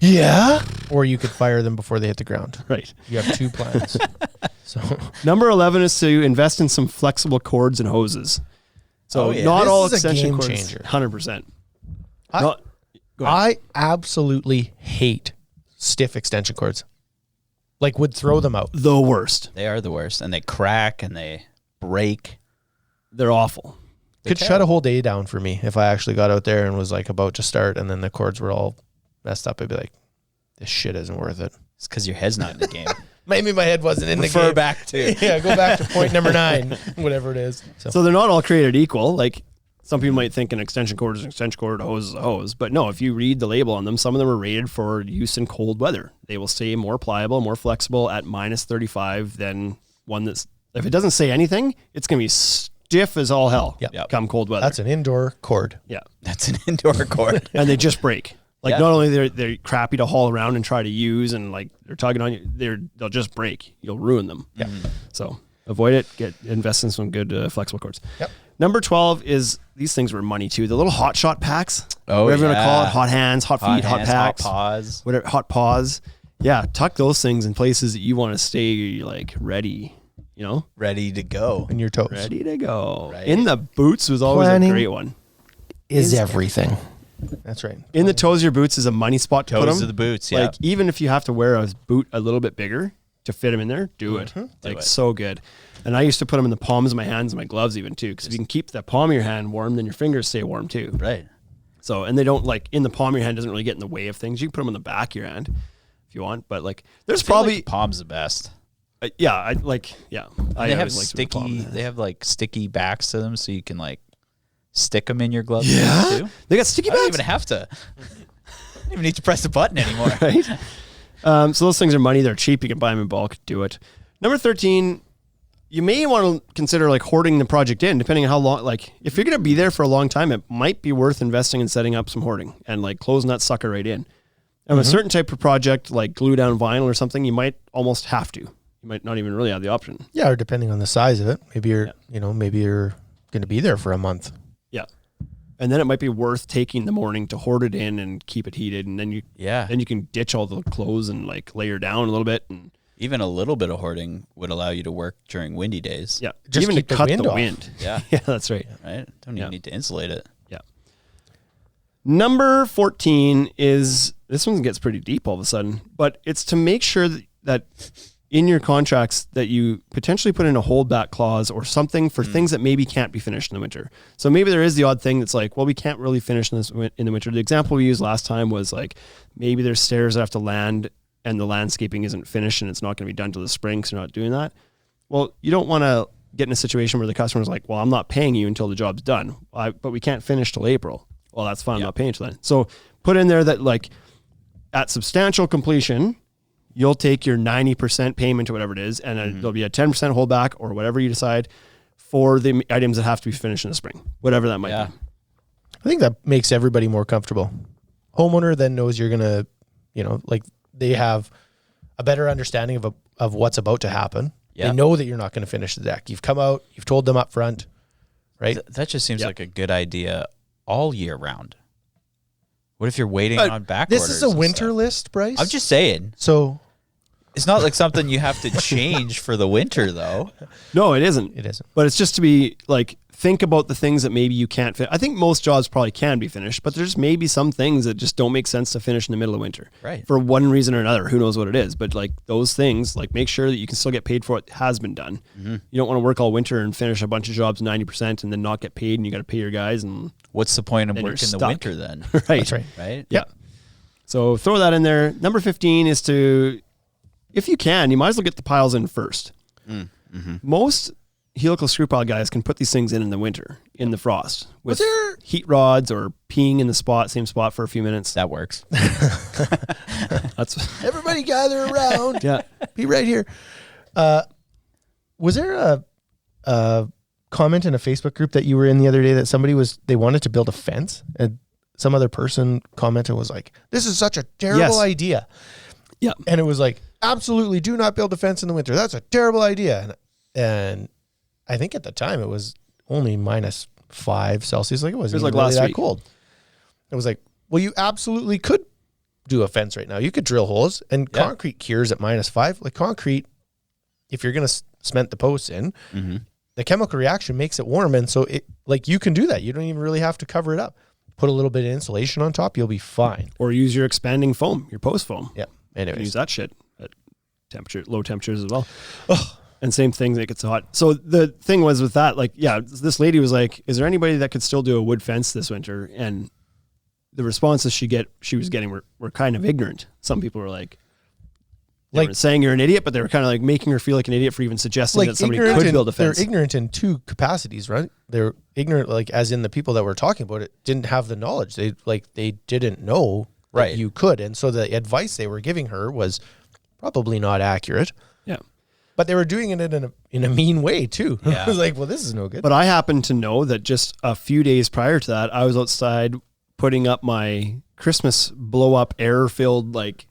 D: Yeah. Or you could fire them before they hit the ground.
A: Right.
D: You have 2 plans. So
A: Number 11 is to invest in some flexible cords and hoses. So not
D: This
A: all
D: is a
A: extension
D: game
A: cords.
D: changer.
A: 100%.
D: I absolutely hate stiff extension cords. Like would throw them out.
A: The worst.
C: They are the worst, and they crack and they break.
A: They're awful.
D: Could shut a whole day down for me if I actually got out there and was like about to start and then the cords were all messed up. I'd be like, this shit isn't worth it.
C: It's because your head's not in the game.
D: Maybe my head wasn't in the
C: Refer
D: game.
C: back to.
D: Yeah, go back to point number 9, whatever it is.
A: So they're not all created equal. Like some people might think an extension cord is an extension cord, a hose is a hose. But no, if you read the label on them, some of them are rated for use in cold weather. They will stay more pliable, more flexible at minus 35 than one that's If it doesn't say anything, it's going to be stiff as all hell.
D: Yep.
A: Come cold weather.
D: That's an indoor cord.
A: Yeah.
C: That's an indoor cord.
A: And they just break. Like
C: Yeah.
A: not only they're crappy to haul around and try to use, and like they're tugging on you, they'll just break. You'll ruin them.
D: Yeah.
A: So avoid it. Invest in some good flexible cords.
D: Yep.
A: Number 12 is, these things were money too. The little hot shot packs.
C: Oh,
A: whatever you want to call it.
C: yeah.
A: Hot hands, hot feet, hot
C: hands,
A: packs,
C: hot paws.
A: whatever. Hot paws. Yeah, tuck those things in places that you want to stay like ready. You know,
C: Ready to go.
D: In your toes.
A: ready to go.
C: Right.
A: In the boots was always
D: Planning.
A: a great one.
D: Is everything. That's right.
A: In the toes of your boots is a money spot to put
C: Toes
A: them.
C: of the boots, yeah.
A: Like even if you have to wear a boot a little bit bigger to fit them in there, do it.
C: Do it.
A: So good. And I used to put them in the palms of my hands and my gloves even too, because if you can keep the palm of your hand warm, then your fingers stay warm too.
C: Right.
A: So, and they don't like in the palm of your hand doesn't really get in the way of things. You can put them in the back of your hand if you want, but like there's
C: I feel
A: probably
C: like the palm's the best.
A: I
C: They
A: always
C: have
A: liked the palm.
C: sticky. They have like sticky backs to them, so you can like stick them in your glove.
A: Yeah,
C: too.
A: they got sticky
C: I don't
A: backs.
C: even have to. I don't even need to press the button anymore.
A: Right? So those things are money. They're cheap. You can buy them in bulk. Do it. Number 13, you may want to consider like hoarding the project in, depending on how long. Like if you're going to be there for a long time, it might be worth investing in setting up some hoarding and like closing that sucker right in. And with a certain type of project, like glue down vinyl or something, you might almost have to. You might not even really have the option.
D: Yeah, or depending on the size of it. Maybe you're, maybe you're going to be there for a month.
A: Yeah. And then it might be worth taking the morning to hoard it in and keep it heated. And then you can ditch all the clothes and like layer down a little bit. And
C: Even a little bit of hoarding would allow you to work during windy days.
A: yeah,
D: Just
A: even to
D: keep the
A: cut
D: wind
A: the
D: off.
A: wind.
C: Yeah.
A: Yeah, that's right.
C: Right? Don't even need to insulate it.
A: Yeah. Number 14 is, this one gets pretty deep all of a sudden, but it's to make sure that in your contracts that you potentially put in a holdback clause or something for things that maybe can't be finished in the winter. So maybe there is the odd thing that's like, well, we can't really finish in the winter. The example we used last time was like, maybe there's stairs that have to land and the landscaping isn't finished and it's not going to be done till the spring, so you're not doing that. Well, you don't want to get in a situation where the customer's like, well, I'm not paying you until the job's done, but we can't finish till April. Well, that's fine. I'm not paying till then. So put in there that like at substantial completion, you'll take your 90% payment or whatever it is, and there'll be a 10% holdback or whatever you decide for the items that have to be finished in the spring, whatever that might be.
D: I think that makes everybody more comfortable. Homeowner then knows you're going to, like they have a better understanding of what's about to happen.
C: Yeah.
D: They know that you're not going to finish the deck. You've come out, you've told them up front, right?
C: That just seems like a good idea all year round. What if you're waiting on back
D: This
C: orders
D: is a
C: and
D: winter
C: stuff?
D: list, Bryce.
C: I'm just saying.
D: So
C: It's not like something you have to change for the winter, though.
A: No, it isn't.
D: It isn't.
A: But it's just to be like, think about the things that maybe you can't fit. I think most jobs probably can be finished, but there's maybe some things that just don't make sense to finish in the middle of winter.
C: Right.
A: For one reason or another. Who knows what it is. But like those things, like make sure that you can still get paid for what has been done.
C: Mm-hmm.
A: You don't want to work all winter and finish a bunch of jobs 90% and then not get paid and you got to pay your guys. And
C: What's the point of
A: Then you're
C: working the
A: stuck.
C: winter then?
A: right.
D: That's right.
C: Right?
A: Yeah. So throw that in there. Number 15 is to, if you can, you might as well get the piles in first. Most helical screw pile guys can put these things in the winter, in the frost, with heat rods or peeing in the same spot for a few minutes.
C: That works.
A: That's
D: everybody gather around.
A: yeah.
D: Be right here. Was there a comment in a Facebook group that you were in the other day that they wanted to build a fence and some other person commented was like, this is such a terrible
A: Yes.
D: idea.
A: Yeah.
D: And it was like, absolutely do not build a fence in the winter. That's a terrible idea. And I think at the time it was only -5 Celsius. Like it wasn't
A: like
D: really
A: last
D: that
A: week.
D: cold. It was like, well, you absolutely could do a fence right now. You could drill holes and
C: Yeah.
D: concrete cures at -5. Like concrete, if you're going to cement the posts in, the chemical reaction makes it warm. And so it like you can do that. You don't even really have to cover it up. Put a little bit of insulation on top. You'll be fine.
A: Or use your expanding foam, your post foam.
D: Yeah.
A: You can use
D: Anyways.
A: that shit at low temperatures as well. And same thing that gets hot. So the thing was with that, like, yeah, this lady was like, is there anybody that could still do a wood fence this winter? And the responses she was getting were kind of ignorant. Some people were like weren't saying you're an idiot, but they were kind of like making her feel like an idiot for even suggesting that somebody could build a fence.
D: They're ignorant in two capacities, right? They're ignorant, like as in the people that were talking about it didn't have the knowledge. They didn't know
C: Right.
D: that you could. And so the advice they were giving her was probably not accurate.
A: Yeah.
D: But they were doing it in a mean way too.
C: Yeah.
D: I was like, well, this is no good.
A: But I happen to know that just a few days prior to that, I was outside putting up my Christmas blow up air filled like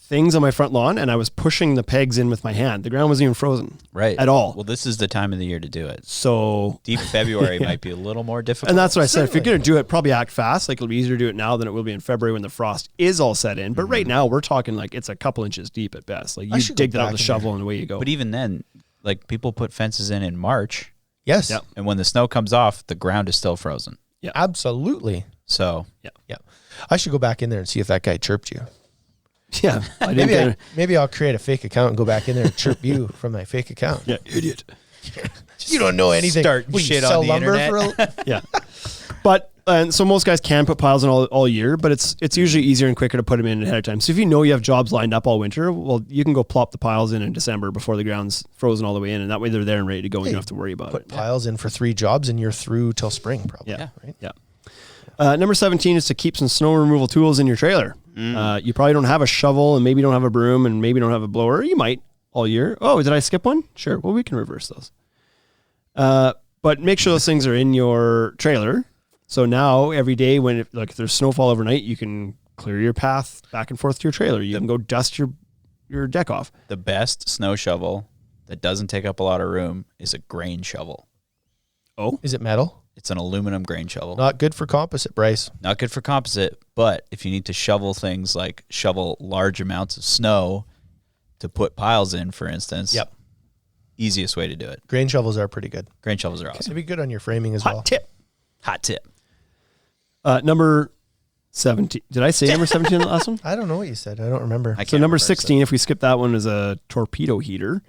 A: things on my front lawn, and I was pushing the pegs in with my hand. The ground wasn't even frozen at all.
C: Well, this is the time of the year to do it.
A: So
C: Deep February might be a little more difficult.
A: and that's what I said. If you're going to do it, probably act fast. Like it'll be easier to do it now than it will be in February when the frost is all set in. But right now we're talking like it's a couple inches deep at best. Like you
D: should go
A: dig that out
D: back
A: with a
D: in
A: shovel and away you go.
C: But even then, like people put fences in March,
D: yes,
A: Yep.
C: and when the snow comes off, the ground is still frozen.
D: absolutely.
C: So
D: Yeah. I should go back in there and see if that guy chirped you.
A: Yeah, I didn't get it.
D: Maybe I'll create a fake account and go back in there and chirp you from my fake account.
A: Yeah, idiot.
D: You don't know anything.
C: Start
D: What, you
C: shit on
D: sell
C: the
D: lumber
C: internet.
A: Yeah. But and so most guys can put piles in all year, but it's usually easier and quicker to put them in ahead of time. So if you know you have jobs lined up all winter, well, you can go plop the piles in December before the ground's frozen all the way in, and that way they're there and ready to go, and you don't have to worry about
D: Put
A: it.
D: piles in for 3 jobs and you're through till spring probably.
A: Yeah.
D: Right?
A: Yeah. Number 17 is to keep some snow removal tools in your trailer. You probably don't have a shovel, and maybe you don't have a broom, and maybe you don't have a blower. You might all year. Oh, did I skip one? Sure. Well, we can reverse those. But make sure those things are in your trailer. So now every day when if there's snowfall overnight, you can clear your path back and forth to your trailer. You can go dust your deck off.
C: the best snow shovel that doesn't take up a lot of room is a grain shovel.
A: Oh,
D: Is it metal?
C: It's an aluminum grain shovel.
D: Not good for composite, Bryce.
C: Not good for composite, but if you need to shovel things like shovel large amounts of snow to put piles in, for instance,
D: Yep.
C: easiest way to do it.
D: Grain shovels are pretty good.
C: Grain shovels are awesome.
D: It'd be good on your framing as
A: hot
D: well.
A: tip.
C: Hot tip.
A: Number 17. Did I say number 17 in the last one?
D: I don't know what you said. I don't remember.
C: I
A: So
C: can't
A: number
C: remember,
A: 16, if we skip that one, is a torpedo heater.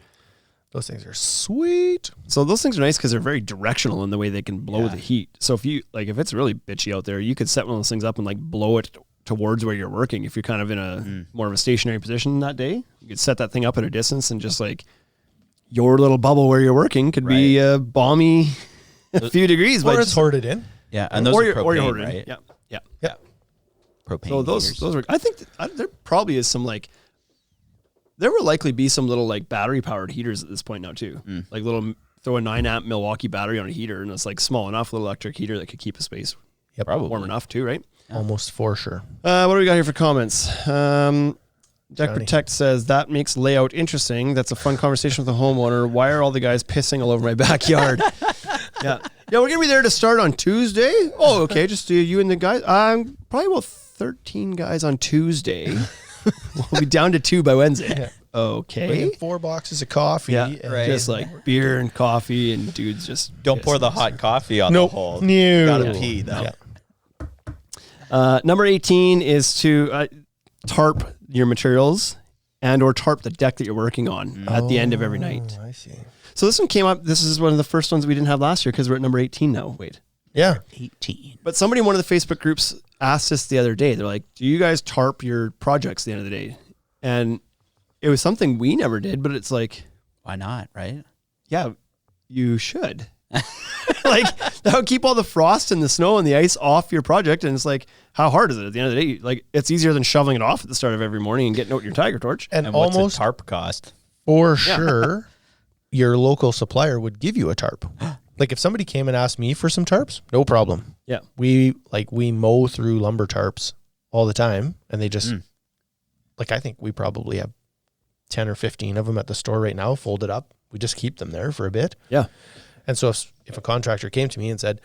D: Those things are sweet.
A: So those things are nice because they're very directional in the way they can blow
C: Yeah.
A: the heat. So if it's really bitchy out there, you could set one of those things up and like blow it towards where you're working. If you're kind of in a more of a stationary position that day, you could set that thing up at a distance and just like your little bubble where you're working could be balmy a few degrees.
D: Or
A: but
D: it's hoarded in.
C: Yeah, and those are
A: you're
C: propane,
A: hoarding.
C: right?
A: Yeah.
C: Propane
A: So
C: heaters.
A: those are. I think there probably is some like. There will likely be some little like battery powered heaters at this point now too. Like little throw a 9-amp Milwaukee battery on a heater and it's like small enough little electric heater that could keep a space
C: Probably.
A: warm enough too, right?
D: Almost for sure.
A: What do we got here for comments? Deck
D: Johnny.
A: Protect says that makes layout interesting. That's a fun conversation with the homeowner. Why are all the guys pissing all over my backyard? Yeah, we're gonna be there to start on Tuesday. Oh, okay, just you and the guys. Probably about 13 guys on Tuesday. We'll be down to 2 by Wednesday.
D: Bring
A: Okay.
D: in 4 boxes of coffee.
A: Yeah,
D: and
A: just like beer and coffee and dudes just
C: Don't pour the
A: pissing.
C: hot coffee on
D: Nope.
C: the hole.
D: No.
C: Gotta pee though.
D: Yeah.
A: Number 18 is to tarp your materials and or tarp the deck that you're working on at the end of every night.
D: Oh, I see.
A: So this one came up. This is one of the first ones we didn't have last year because we're at number 18 now. Wait.
D: Yeah.
C: 18.
A: But somebody in one of the Facebook groups asked us the other day. They're like, do you guys tarp your projects at the end of the day? And it was something we never did, but it's like,
C: Why not, right?
A: yeah, you should. Like that would keep all the frost and the snow and the ice off your project. And it's like, how hard is it at the end of the day? Like it's easier than shoveling it off at the start of every morning and getting out your tiger torch.
D: And,
C: And what's
D: almost
C: a tarp cost?
D: for sure, your local supplier would give you a tarp. Like if somebody came and asked me for some tarps, no problem.
A: Yeah.
D: We mow through lumber tarps all the time, and they just like I think we probably have 10 or 15 of them at the store right now, folded up. We just keep them there for a bit.
A: Yeah.
D: And so if a contractor came to me and said,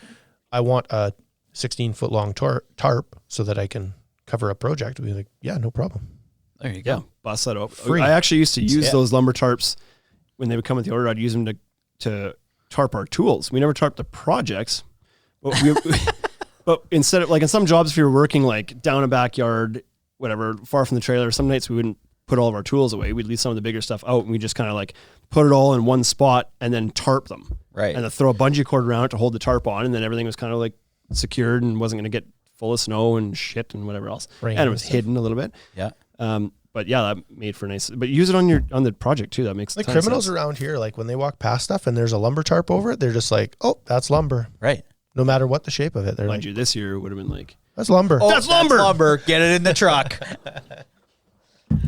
D: I want a 16-foot long tarp so that I can cover a project, we'd be like, yeah, no problem.
C: There you
A: Yeah.
C: go.
A: Bust that up.
D: Free.
A: I actually used to use
C: Yeah.
A: those lumber tarps when they would come with the order. I'd use them to tarp our tools. We never tarp the projects, but but instead of like in some jobs, if you were working like down a backyard, whatever, far from the trailer, some nights we wouldn't put all of our tools away. We'd leave some of the bigger stuff out and we just kind of like put it all in one spot and then tarp them.
C: Right.
A: And then throw a bungee cord around it to hold the tarp on. And then everything was kind of like secured and wasn't going to get full of snow and shit and whatever else.
D: Rain
A: and it
D: and
A: was
D: stuff.
A: hidden a little bit.
C: Yeah.
A: But yeah, that made for nice. But use it on the project too. That makes
D: Like
A: a ton of
D: criminals
A: sense.
D: around here, like when they walk past stuff and there's a lumber tarp over it, they're just like, oh, that's lumber.
C: Right.
D: No matter what the shape of it. They're
A: Mind
D: like,
A: you, this year would have been like,
D: that's lumber.
A: That's lumber.
C: Get it in the truck.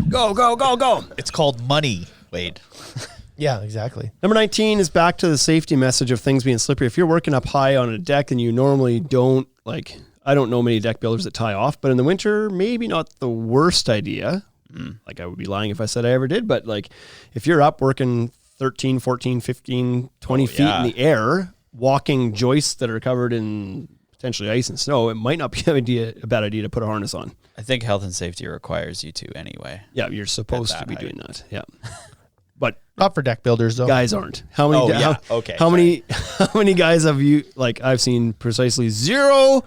A: go, go, go, go.
C: It's called money, Wade.
D: Yeah, exactly.
A: Number 19 is back to the safety message of things being slippery. If you're working up high on a deck and you normally don't, like, I don't know many deck builders that tie off, but in the winter, maybe not the worst idea. Like, I would be lying if I said I ever did, but like, if you're up working 13, 14, 15, 20 feet in the air, walking joists that are covered in potentially ice and snow, it might not be a bad idea to put a harness on.
C: I think health and safety requires you to anyway.
A: Yeah, you're supposed to be doing that. Yeah. But
D: Not for deck builders, though.
A: guys aren't. How many? How many guys have you? Like, I've seen precisely 0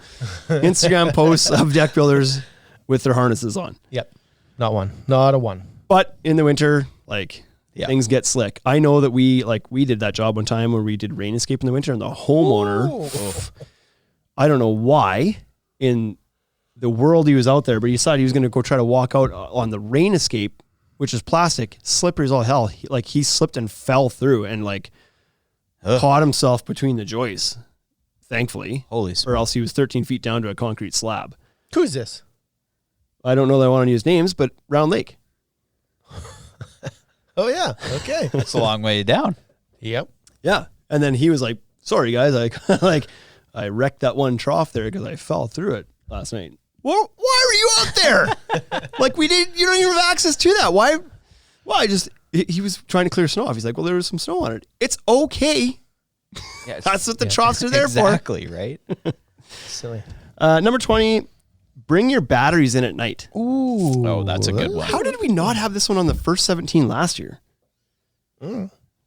A: Instagram posts of deck builders with their harnesses on.
D: Yep. Not one. Not a one.
A: But in the winter, like, things get slick. I know that we did that job one time where we did rain escape in the winter, and the homeowner, I don't know why in the world he was out there, but he decided he was going to go try to walk out on the rain escape, which is plastic, slippery as all hell. He slipped and fell through and caught himself between the joists, thankfully.
C: Holy
A: or else he was 13 feet down to a concrete slab.
D: Who is this?
A: I don't know that I want to use names, but Round Lake.
D: Oh, yeah. Okay.
C: It's a long way down.
D: Yep.
A: Yeah. And then he was like, sorry, guys. I wrecked that one trough there because I fell through it last night. Well, why were you out there? You don't even have access to that. Why? Well, he was trying to clear snow off. He's like, well, there was some snow on it. It's okay.
C: Yeah,
A: That's what the troughs are there
C: exactly, right?
D: Silly.
A: Number 20, bring your batteries in at night.
D: Ooh.
C: Oh, that's a good one.
A: How did we not have this one on the first 17 last year?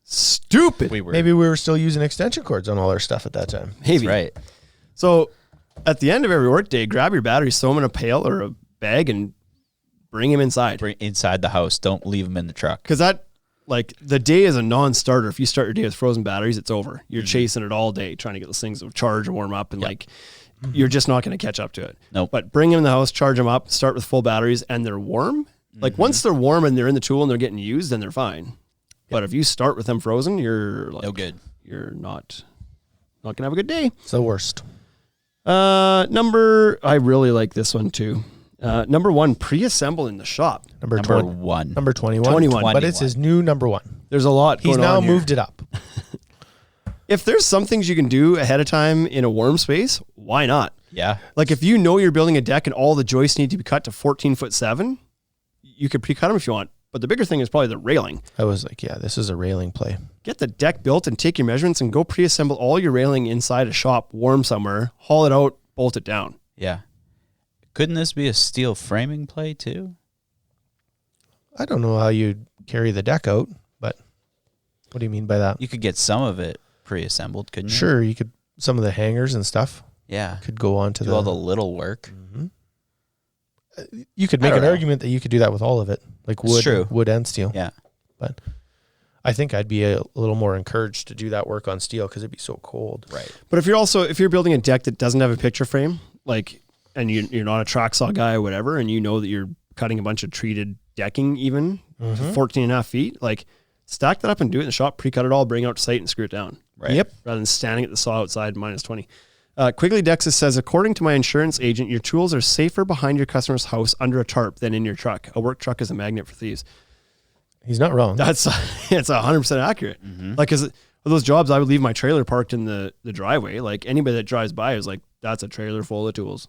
A: Stupid.
D: Maybe we were still using extension cords on all our stuff at that time.
A: Maybe.
C: Right.
A: So at the end of every workday, grab your batteries, throw them in a pail or a bag, and bring them inside.
C: Bring inside the house. Don't leave them in the truck.
A: Because the day is a non-starter. If you start your day with frozen batteries, it's over. You're chasing it all day, trying to get those things to charge and warm up, and you're just not going to catch up to it.
C: Nope.
A: But bring them in the house, charge them up, start with full batteries, and they're warm. Like, once they're warm and they're in the tool and they're getting used, then they're fine. But if you start with them frozen, you're
C: No good.
A: You're not going to have a good day.
D: It's the worst.
A: I really like this one too. Number 1, pre-assemble in the shop.
C: Number 1.
D: Number 21.
A: 21.
D: But it's his new number 1.
A: There's a lot
D: He's
A: going on
D: now
A: here.
D: moved it up.
A: If there's some things you can do ahead of time in a warm space, why not?
C: Yeah.
A: Like, if you know you're building a deck and all the joists need to be cut to 14'7", you could pre-cut them if you want. But the bigger thing is probably the railing.
D: I was like, yeah, this is a railing play.
A: Get the deck built and take your measurements and go pre-assemble all your railing inside a shop, warm somewhere, haul it out, bolt it down.
C: Yeah. Couldn't this be a steel framing play too?
D: I don't know how you'd carry the deck out, but what do you mean by that?
C: You could get some of it pre-assembled, couldn't you?
D: Sure, you could. Some of the hangers and stuff
C: Yeah.
D: could go on to
C: Do all the little work.
D: You could make an argument that you could do that with all of it, like wood and steel.
C: Yeah.
D: But I think I'd be a little more encouraged to do that work on steel because it'd be so cold.
C: Right.
A: But if you're building a deck that doesn't have a picture frame, and you're not a track saw guy or whatever, and you know that you're cutting a bunch of treated decking even to 14 and a half feet, stack that up and do it in the shop, pre-cut it all, bring it out to site and screw it down.
C: Right.
A: Yep. Rather than standing at the saw outside -20. Quigley Dexis says, according to my insurance agent, your tools are safer behind your customer's house under a tarp than in your truck. A work truck is a magnet for thieves.
D: He's not wrong.
A: It's 100% accurate. Because those jobs, I would leave my trailer parked in the driveway. Like, anybody that drives by is like, that's a trailer full of tools.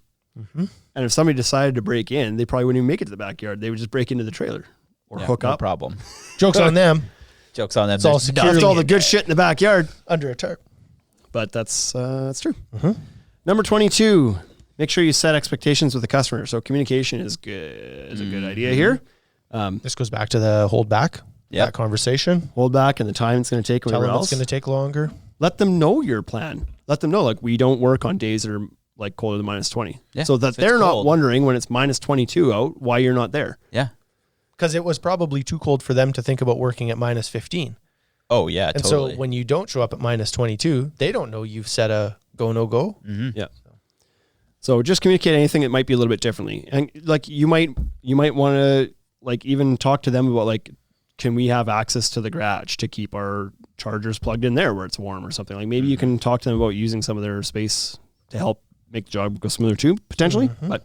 A: And if somebody decided to break in, they probably wouldn't even make it to the backyard. They would just break into the trailer or hook
C: no
A: up.
C: problem.
D: Joke's on them.
C: Joke's on them.
D: It's all
C: There's
D: security.
A: That's all the good shit in the backyard.
D: Under a tarp.
A: But that's true. Number 22, make sure you set expectations with the customer. So communication is good. Is a good idea here.
D: This goes back to the hold back.
C: Yep.
D: That conversation.
A: Hold back and the time it's going to take.
D: Tell
A: Whatever
D: them
A: else.
D: it's going to take longer.
A: Let them know your plan. Let them know, we don't work on days that are colder than -20.
C: Yeah,
A: so that
C: if it's
A: they're not
C: cold.
A: wondering when it's -22 out why you're not there.
C: Yeah.
D: Because it was probably too cold for them to think about working at -15.
C: Oh, yeah,
D: And
C: totally.
D: so when you don't show up at -22, they don't know you've set a go, no go.
A: Yeah. So just communicate anything that might be a little bit differently. And you might want to even talk to them about can we have access to the garage to keep our chargers plugged in there where it's warm or something. Maybe you can talk to them about using some of their space to help make the job go smoother too, potentially. But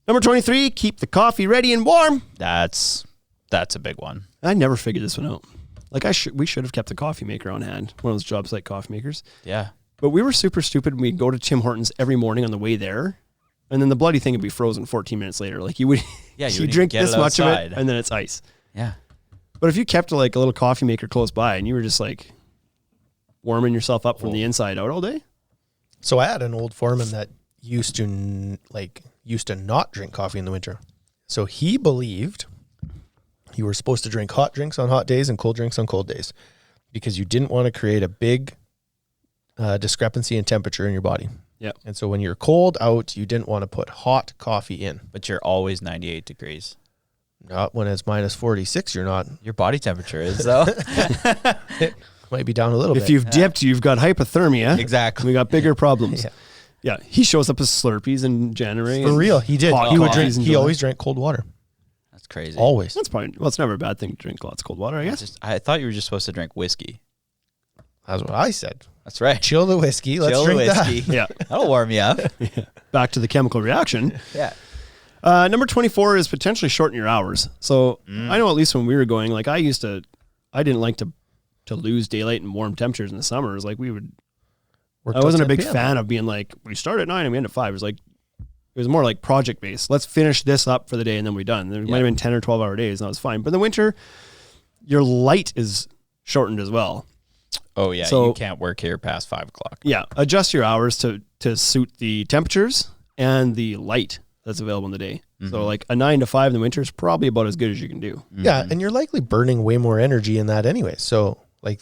A: number 23, keep the coffee ready and warm.
C: That's a big one.
A: I never figured this one out. Like we should have kept the coffee maker on hand, one of those job site coffee makers.
C: Yeah.
A: But we were super stupid. We'd go to Tim Hortons every morning on the way there, and then the bloody thing would be frozen 14 minutes later. Like you would,
C: Yeah, you
A: you
C: would
A: drink
C: get
A: this
C: it
A: much of
C: outside.
A: it, and then it's ice.
C: Yeah.
A: But if you kept like a little coffee maker close by, and you were just like warming yourself up from the inside out all day.
D: So I had an old foreman that used to not drink coffee in the winter. So he believed you were supposed to drink hot drinks on hot days and cold drinks on cold days because you didn't want to create a big discrepancy in temperature in your body.
A: Yeah.
D: And so when you're cold out, you didn't want to put hot coffee in.
C: But you're always 98 degrees.
D: Not when it's minus 46, you're not.
C: Your body temperature is, though.
D: It might be down a little bit.
A: If you've dipped, you've got hypothermia.
C: Exactly.
A: We got bigger problems.
D: Yeah.
A: Yeah. He shows up with Slurpees in January.
D: For
A: and
D: real, he did.
A: hot
D: He would
A: coffees
D: drink.
A: in
D: He
A: July.
D: always drank cold water.
C: That's crazy.
D: Always.
A: That's probably, well, it's never a bad thing to drink lots of cold water, I guess.
C: I thought you were just supposed to drink whiskey.
D: That's what I said.
C: That's right.
D: Chill the whiskey. Let's
C: Chill
D: drink
C: whiskey.
D: that.
A: Yeah.
C: That'll warm you up.
A: Back to the chemical reaction.
C: Yeah.
A: Number 24 is potentially shorten your hours. So I know at least when we were going, like I didn't like to lose daylight and warm temperatures in the summers. Like
D: Worked
A: I
D: till
A: wasn't a
D: 10
A: big
D: PM.
A: fan of being like, we start at 9 and we end at 5. It was more like project based. Let's finish this up for the day and then we're done. There might have been 10 or 12 hour days and that was fine. But in the winter, your light is shortened as well.
C: Oh, yeah.
A: So-
C: you can't work here past 5 o'clock.
A: Yeah. Adjust your hours to suit the temperatures and the light that's available in the day. So like a 9 to 5 in the winter is probably about as good as you can do.
D: Yeah, and you're likely burning way more energy in that anyway. So like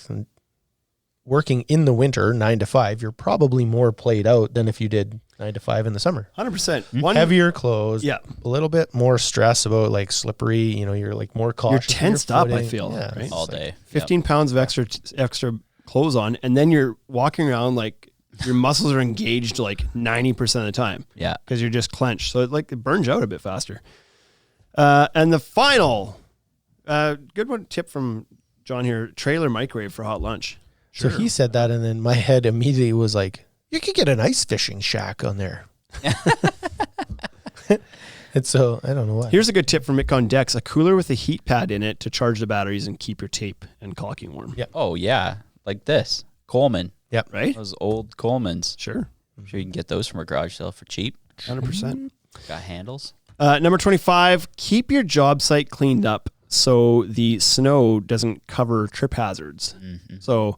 D: working in the winter 9 to 5, you're probably more played out than if you did 9 to 5 in the summer.
A: 100%. One
D: Heavier clothes.
A: Yeah.
D: A little bit more stress about like slippery. You know, you're like more cautious. with your
A: tensed up, I
D: footing.
A: feel,
D: Yeah,
A: right?
D: it's
C: All
D: like-
C: day.
A: 15 pounds of extra clothes on, and then you're walking around like your muscles are engaged like 90% of the time.
C: Yeah.
A: Because you're just clenched. So it burns you out a bit faster. And the final good one tip from John here, trailer microwave for hot lunch.
D: So he said that, and then my head immediately was like, you could get an ice fishing shack on there. And so I don't know why.
A: Here's a good tip from Mick on Decks, a cooler with a heat pad in it to charge the batteries and keep your tape and caulking warm.
D: Yeah.
C: Oh, yeah. Like this. Coleman.
D: Yep.
A: Right?
C: Those old Colemans.
A: Sure.
C: I'm sure you can get those from a garage sale for cheap.
A: 100%.
C: Got handles.
A: Number 25, keep your job site cleaned up so the snow doesn't cover trip hazards. So,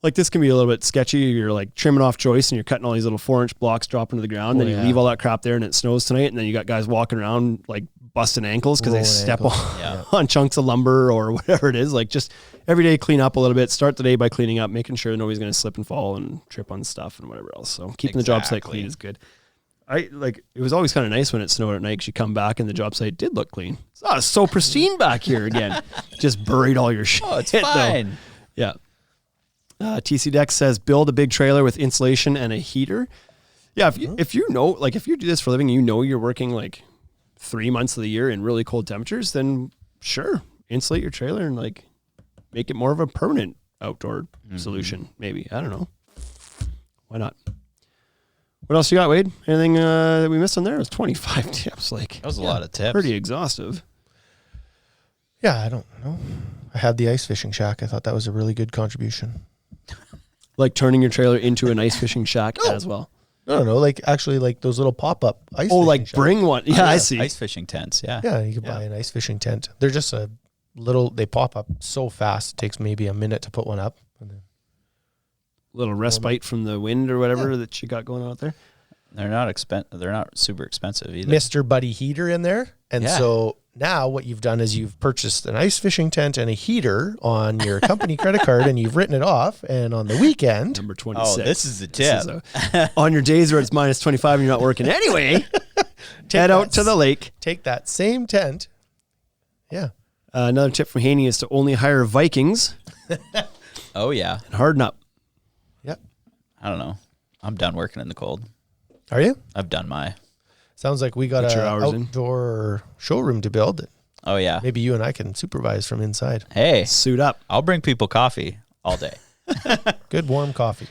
A: like this can be a little bit sketchy. You're like trimming off joists and you're cutting all these little 4-inch blocks dropping to the ground. Then you leave all that crap there and it snows tonight. And then you got guys walking around like busting ankles because they
D: Rolling
A: step
D: ankles.
A: on chunks of lumber or whatever it is. Like just every day clean up a little bit. Start the day by cleaning up, making sure nobody's going to slip and fall and trip on stuff and whatever else. So keeping the job site clean is good. It was always kind of nice when it snowed at night because you come back and the job site did look clean. It's so pristine back here again. Just buried all your shit.
C: Oh, it's
A: though.
C: fine.
A: Yeah. TC Dex says build a big trailer with insulation and a heater. Yeah, if you know, like if you do this for a living, and you know you're working like 3 months of the year in really cold temperatures, then sure, insulate your trailer and like make it more of a permanent outdoor solution. Maybe, I don't know. Why not? What else you got, Wade? Anything that we missed on there? It was 25 tips. Like
C: That was a lot of tips.
A: pretty exhaustive.
D: Yeah, I don't know. I had the ice fishing shack. I thought that was a really good contribution.
A: Like turning your trailer into an ice fishing shack as well.
D: No, like actually like those little pop-up ice
A: Oh,
D: fishing
A: like
D: shacks.
A: bring one. Yeah, I see.
C: Ice fishing tents, yeah.
D: Yeah, you could buy an ice fishing tent. They're just a little, they pop up so fast. It takes maybe a minute to put one up. And then
A: Little respite from the wind or whatever that you got going out there.
C: They're not super expensive either.
D: Mr. Buddy heater in there. And
C: Yeah.
D: so now what you've done is you've purchased an ice fishing tent and a heater on your company credit card and you've written it off. And on the weekend,
A: Number 26.
C: Oh, this is the
A: This
C: tip.
A: is on your days where it's minus 25 and you're not working anyway, head out to the lake.
D: take that same tent. Yeah.
A: Another tip from Haney is to only hire Vikings
C: Oh, yeah.
A: and harden up.
D: Yep.
C: I don't know. I'm done working in the cold.
D: Are you?
C: I've done my.
D: Sounds like we got
A: Get
D: an
A: your hours in.
D: outdoor showroom to build.
C: Oh, yeah.
D: Maybe you and I can supervise from inside.
C: Hey,
A: Suit up.
C: I'll bring people coffee all day.
D: Good warm coffee.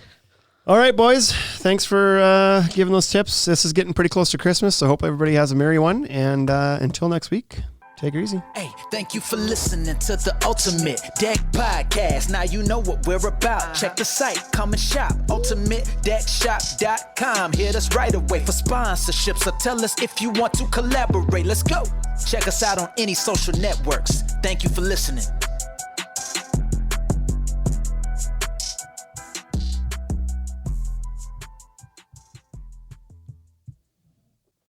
A: All right, boys. Thanks for giving those tips. This is getting pretty close to Christmas, so I hope everybody has a merry one. And until next week, Take her easy.
B: Hey, thank you for listening to the Ultimate Deck Podcast. Now you know what we're about. Check the site, come and shop. UltimateDeckShop.com. Hit us right away for sponsorships, or tell us if you want to collaborate. Let's go. Check us out on any social networks. Thank you for listening.